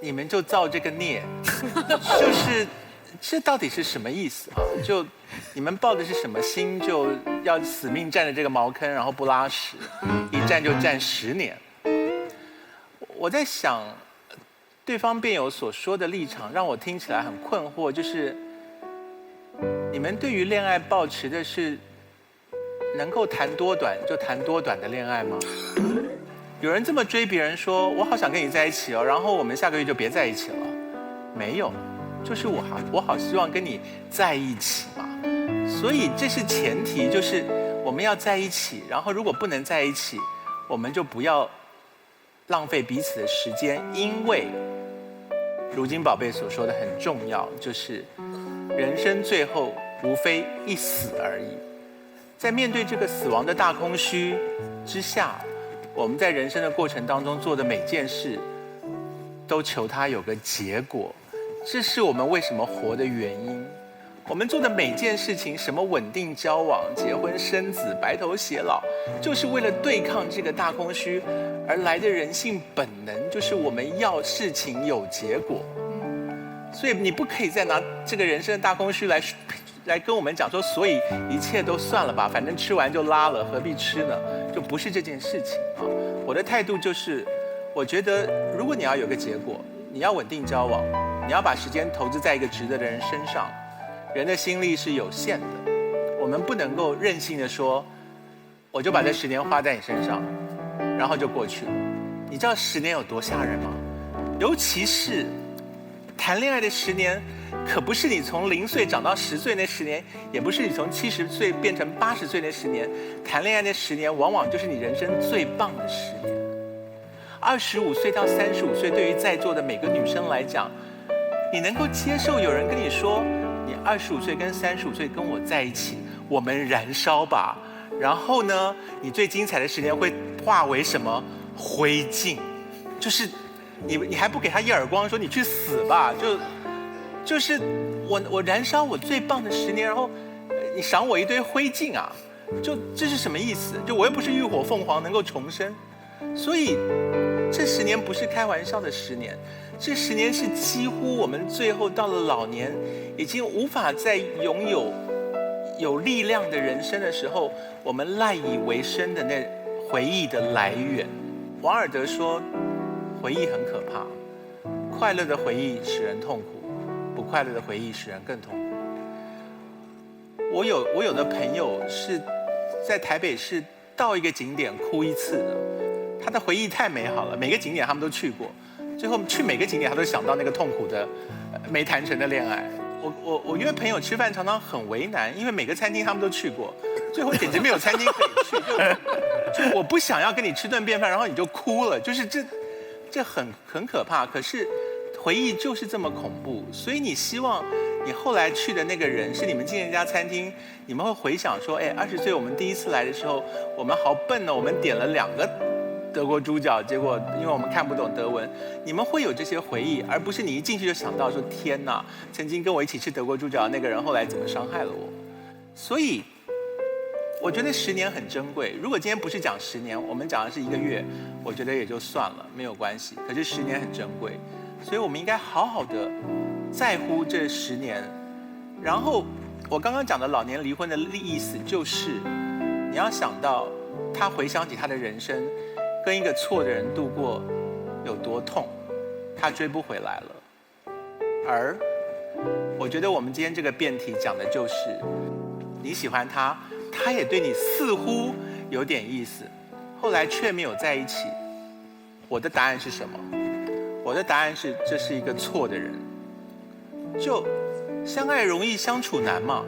你们就造这个孽，就是这到底是什么意思啊？就你们抱的是什么心，就要死命站着这个茅坑，然后不拉屎，一站就站10年。我在想，对方辩友所说的立场让我听起来很困惑，就是你们对于恋爱抱持的是能够谈多短就谈多短的恋爱吗？有人这么追别人说，我好想跟你在一起哦，然后我们下个月就别在一起了。没有，就是我好希望跟你在一起嘛。所以这是前提，就是我们要在一起，然后如果不能在一起，我们就不要浪费彼此的时间，因为如今宝贝所说的很重要，就是人生最后无非一死而已。在面对这个死亡的大空虚之下，我们在人生的过程当中做的每件事，都求它有个结果，这是我们为什么活的原因。我们做的每件事情，什么稳定交往、结婚生子、白头偕老，就是为了对抗这个大空虚而来的人性本能，就是我们要事情有结果。所以你不可以再拿这个人生的大空虚来跟我们讲说，所以一切都算了吧，反正吃完就拉了，何必吃呢？就不是这件事情啊。我的态度就是，我觉得如果你要有个结果，你要稳定交往，你要把时间投资在一个值得的人身上。人的心力是有限的，我们不能够任性的说，我就把这10年花在你身上，然后就过去了。你知道10年有多吓人吗？尤其是谈恋爱的10年，可不是你从0岁长到10岁那10年，也不是你从70岁变成80岁那10年。谈恋爱那10年，往往就是你人生最棒的10年。25岁到35岁，对于在座的每个女生来讲，你能够接受有人跟你说，你25岁跟35岁跟我在一起，我们燃烧吧。然后呢，你最精彩的10年会化为什么？灰烬，就是你还不给他一耳光，说你去死吧，就是我燃烧我最棒的10年，然后你赏我一堆灰烬啊，这是什么意思？就我又不是浴火凤凰能够重生，所以这10年不是开玩笑的10年，这10年是几乎我们最后到了老年，已经无法再拥有力量的人生的时候，我们赖以为生的那回忆的来源。王尔德说，回忆很可怕，快乐的回忆使人痛苦，不快乐的回忆使人更痛苦。我有的朋友是在台北市到一个景点哭1次的，他的回忆太美好了，每个景点他们都去过，最后去每个景点他都想到那个痛苦的没谈成的恋爱。我约朋友吃饭常常很为难，因为每个餐厅他们都去过，最后简直没有餐厅可以去，就我不想要跟你吃顿便饭，然后你就哭了，就是这很可怕。可是回忆就是这么恐怖，所以你希望你后来去的那个人是你们进那家餐厅，你们会回想说，哎，20岁我们第一次来的时候，我们好笨呢，我们点了2个德国猪脚，结果因为我们看不懂德文，你们会有这些回忆，而不是你一进去就想到说，天哪，曾经跟我一起吃德国猪脚的那个人后来怎么伤害了我。所以我觉得10年很珍贵。如果今天不是讲10年，我们讲的是1个月，我觉得也就算了，没有关系。可是10年很珍贵，所以我们应该好好的在乎这10年。然后我刚刚讲的老年离婚的意思就是，你要想到他回想起他的人生，跟一个错的人度过有多痛，他追不回来了。而我觉得我们今天这个辩题讲的就是，你喜欢他，他也对你似乎有点意思，后来却没有在一起。我的答案是什么？我的答案是，这是一个错的人。就相爱容易相处难嘛，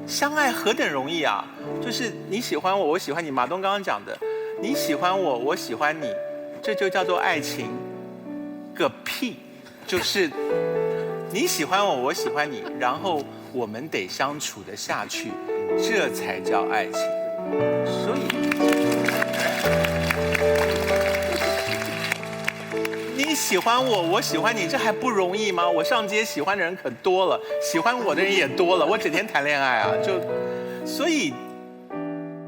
相爱何等容易啊！就是你喜欢我，我喜欢你。马东刚刚讲的，你喜欢我，我喜欢你，这就叫做爱情？个屁！就是你喜欢我，我喜欢你，然后我们得相处得下去，这才叫爱情。所以你喜欢我，我喜欢你，这还不容易吗？我上街喜欢的人可多了，喜欢我的人也多了，我整天谈恋爱啊，所以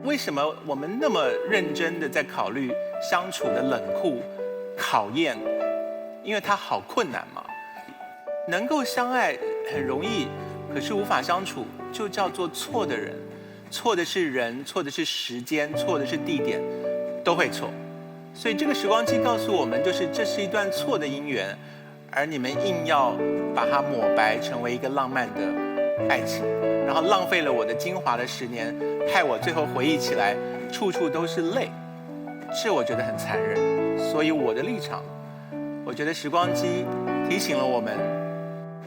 为什么我们那么认真的在考虑相处的冷酷考验？因为它好困难嘛。能够相爱很容易，可是无法相处，就叫做错的人。错的是人，错的是时间，错的是地点，都会错。所以这个时光机告诉我们，就是这是一段错的姻缘，而你们硬要把它抹白，成为一个浪漫的爱情，然后浪费了我的精华的10年，害我最后回忆起来处处都是泪，这我觉得很残忍。所以我的立场，我觉得时光机提醒了我们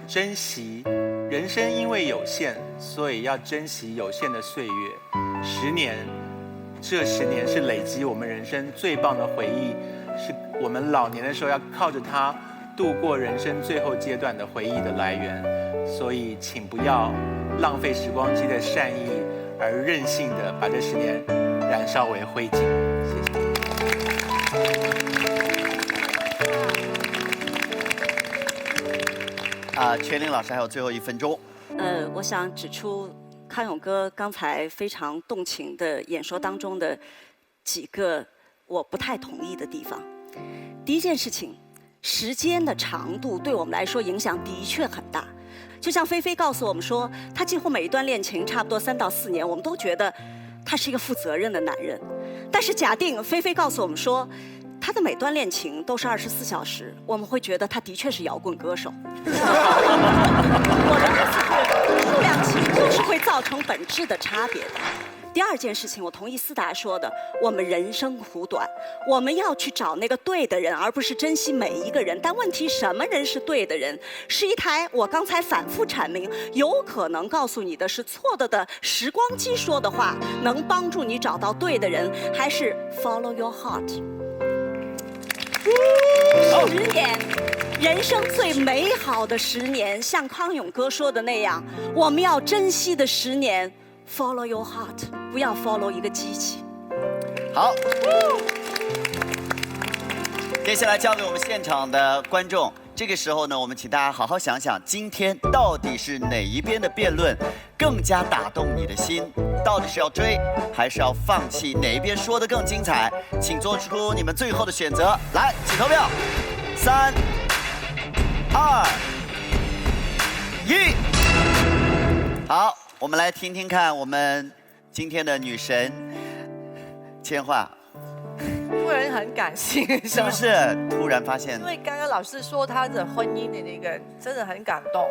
珍惜人生，因为有限，所以要珍惜有限的岁月。10年，这10年是累积我们人生最棒的回忆，是我们老年的时候要靠着它度过人生最后阶段的回忆的来源。所以请不要浪费时光机的善意，而任性的把这10年燃烧为灰烬。谢谢。全林老师还有最后1分钟。我想指出康永哥刚才非常动情的演说当中的几个我不太同意的地方。第一件事情，时间的长度对我们来说影响的确很大。就像菲菲告诉我们说，他几乎每一段恋情差不多3到4年，我们都觉得他是一个负责任的男人。但是假定菲菲告诉我们说，他的每段恋情都是24小时，我们会觉得他的确是摇滚歌手。我的意思是，数量其实就是会造成本质的差别的。第二件事情，我同意思达说的，我们人生苦短，我们要去找那个对的人，而不是珍惜每一个人。但问题，什么人是对的人？是一台我刚才反复阐明，有可能告诉你的是错的时光机说的话，能帮助你找到对的人，还是 follow your heart？ 10年，人生最美好的10年，像康永哥说的那样，我们要珍惜的10年 ，follow your heart， 不要 follow 一个机器。好，接下来交给我们现场的观众。这个时候呢，我们请大家好好想想，今天到底是哪一边的辩论更加打动你的心？到底是要追，还是要放弃？哪一边说得更精彩？请做出你们最后的选择。来，请投票。3、2、1。好，我们来听听看我们今天的女神千桦。夫人很感性，是不是？突然发现，因为刚刚老师说他的婚姻的那个真的很感动。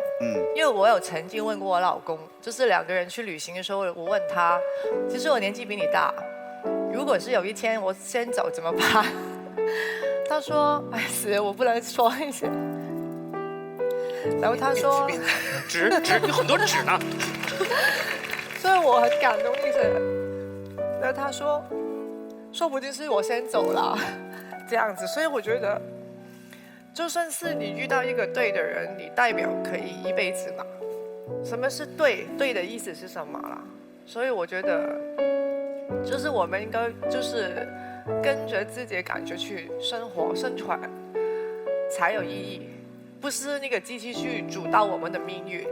因为我有曾经问过我老公，就是2个人去旅行的时候，我问他，其实我年纪比你大，如果是有一天我先走怎么办？他说，哎，死了，我不能说一些。然后他说，纸有很多纸呢。所以我很感动那个。然后他说，说不定是我先走了，这样子。所以我觉得，就算是你遇到一个对的人，你代表可以一辈子嘛。什么是对？对的意思是什么啦？所以我觉得，就是我们应该就是跟着自己的感觉去生活、生存，才有意义。不是那个机器去主导我们的命运。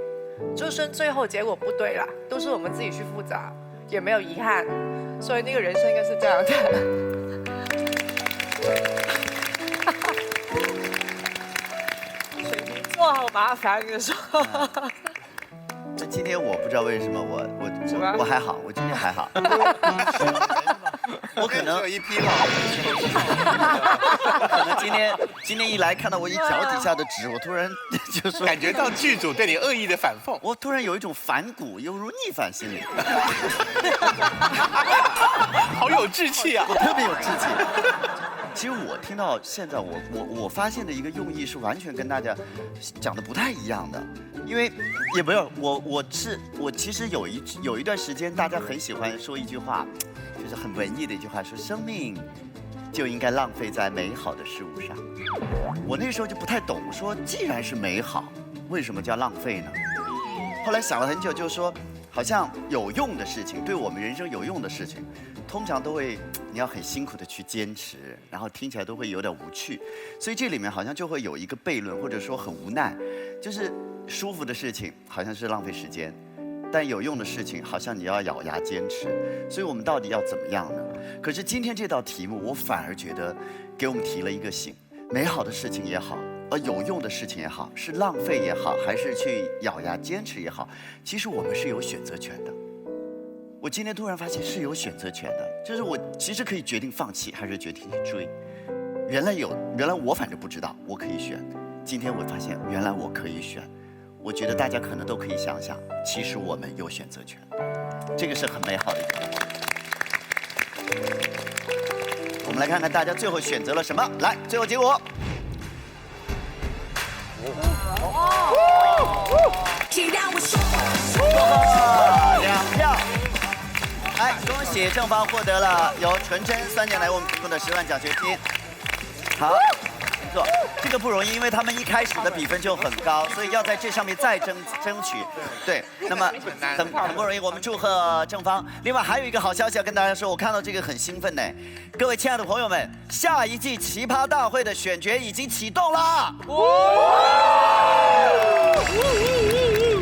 就算最后结果不对啦，都是我们自己去负责，也没有遗憾。所以那个人生应该是这样的。水瓶座好麻烦，你说。今天我不知道为什么我还好，我今天还好。我可能有一批老人，可能今天一来看到我一脚底下的纸，我突然就说感觉到剧组对你恶意的反讽，我突然有一种反骨犹如逆反心理。好有志气啊！我特别有志气。其实我听到现在我发现的一个用意是完全跟大家讲的不太一样的，因为也没有我其实有一段时间大家很喜欢说一句话，就是很文艺的一句话，说生命就应该浪费在美好的事物上。我那时候就不太懂，说既然是美好，为什么叫浪费呢？后来想了很久，就是说好像有用的事情，对我们人生有用的事情，通常都会你要很辛苦的去坚持，然后听起来都会有点无趣，所以这里面好像就会有一个悖论，或者说很无奈，就是舒服的事情好像是浪费时间，但有用的事情好像你要咬牙坚持，所以我们到底要怎么样呢？可是今天这道题目，我反而觉得给我们提了一个醒，美好的事情也好，有用的事情也好，是浪费也好，还是去咬牙坚持也好，其实我们是有选择权的。我今天突然发现是有选择权的，就是我其实可以决定放弃，还是决定去追。原来我反正不知道，我可以选。今天我发现原来我可以选。我觉得大家可能都可以想想，其实我们有选择权，这个是很美好的一个东西。我们来看看大家最后选择了什么。来，最后结果。2票。哎，恭喜正方获得了由纯真3年来为我们提供的10万奖学金。好。没错，这个不容易，因为他们一开始的比分就很高，所以要在这上面再争取。对，那么很不容易，我们祝贺正方。另外还有一个好消息要跟大家说，我看到这个很兴奋呢。各位亲爱的朋友们，下一季奇葩大会的选角已经启动了。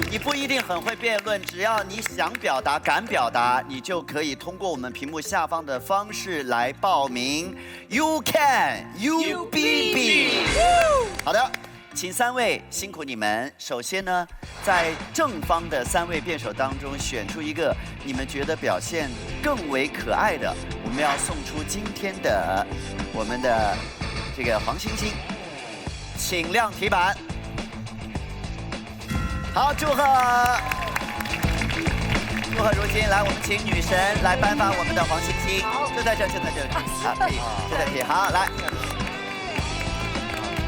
你不一定很会辩论，只要你想表达、敢表达，你就可以通过我们屏幕下方的方式来报名。You can, you be. 好的，请3位辛苦你们。首先呢，在正方的3位辩手当中选出一个你们觉得表现更为可爱的，我们要送出今天的我们的这个黄星星，请亮题板。好，祝贺！祝贺如今，来，我们请女神来颁发我们的黄星星，就在这，就在这里，好，可以，就在这里，好，来，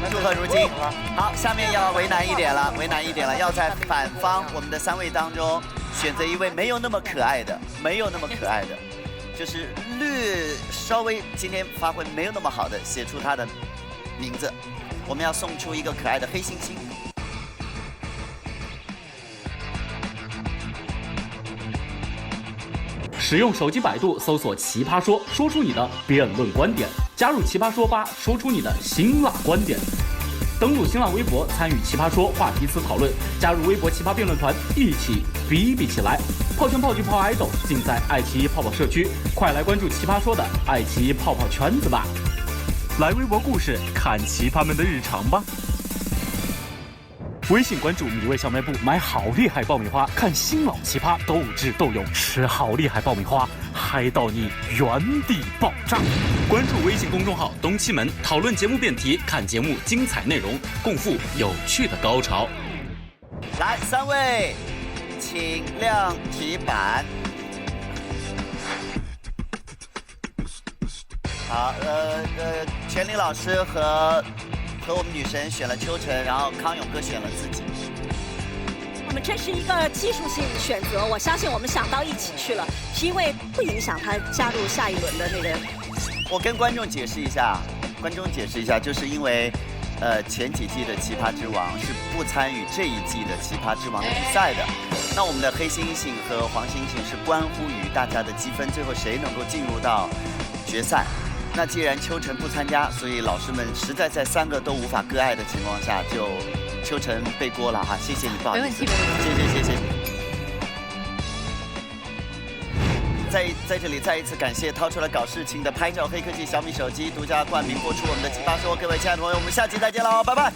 祝贺如今。好，下面要为难一点了，为难一点了，要在反方我们的3位当中选择一位没有那么可爱的，没有那么可爱的，就是稍微今天发挥没有那么好的，写出他的名字，我们要送出一个可爱的黑猩猩。使用手机百度搜索“奇葩说”，说出你的辩论观点。加入奇葩说吧，说出你的辛辣观点。登录新浪微博参与奇葩说话题词讨论，加入微博奇葩辩论团，一起逼逼起来。泡圈泡剧泡爱豆尽在爱奇艺泡泡社区，快来关注奇葩说的爱奇艺泡泡圈子吧。来微博故事看奇葩们的日常吧。微信关注米味小卖部，买好厉害爆米花，看新老奇葩斗智斗勇，吃好厉害爆米花，嗨到你原地爆炸。关注微信公众号东七门，讨论节目辩题，看节目精彩内容，共赴有趣的高潮。来，3位，请亮题板。好，全林老师和我们女神选了秋晨，然后康永哥选了自己。我们这是一个技术性选择，我相信我们想到一起去了，是因为不影响他加入下一轮的那个。我跟观众解释一下，就是因为，前几季的奇葩之王是不参与这一季的奇葩之王的比赛的。那我们的黑猩猩和黄猩猩是关乎于大家的积分，最后谁能够进入到决赛。那既然秋晨不参加，所以老师们实在在3个都无法割爱的情况下，就秋晨背锅了哈，谢谢你，不好意思，没问题，没问题，谢谢。在这里再一次感谢掏出了搞事情的拍照黑科技小米手机独家冠名播出我们的奇葩说，各位亲爱的朋友，我们下期再见喽，拜拜。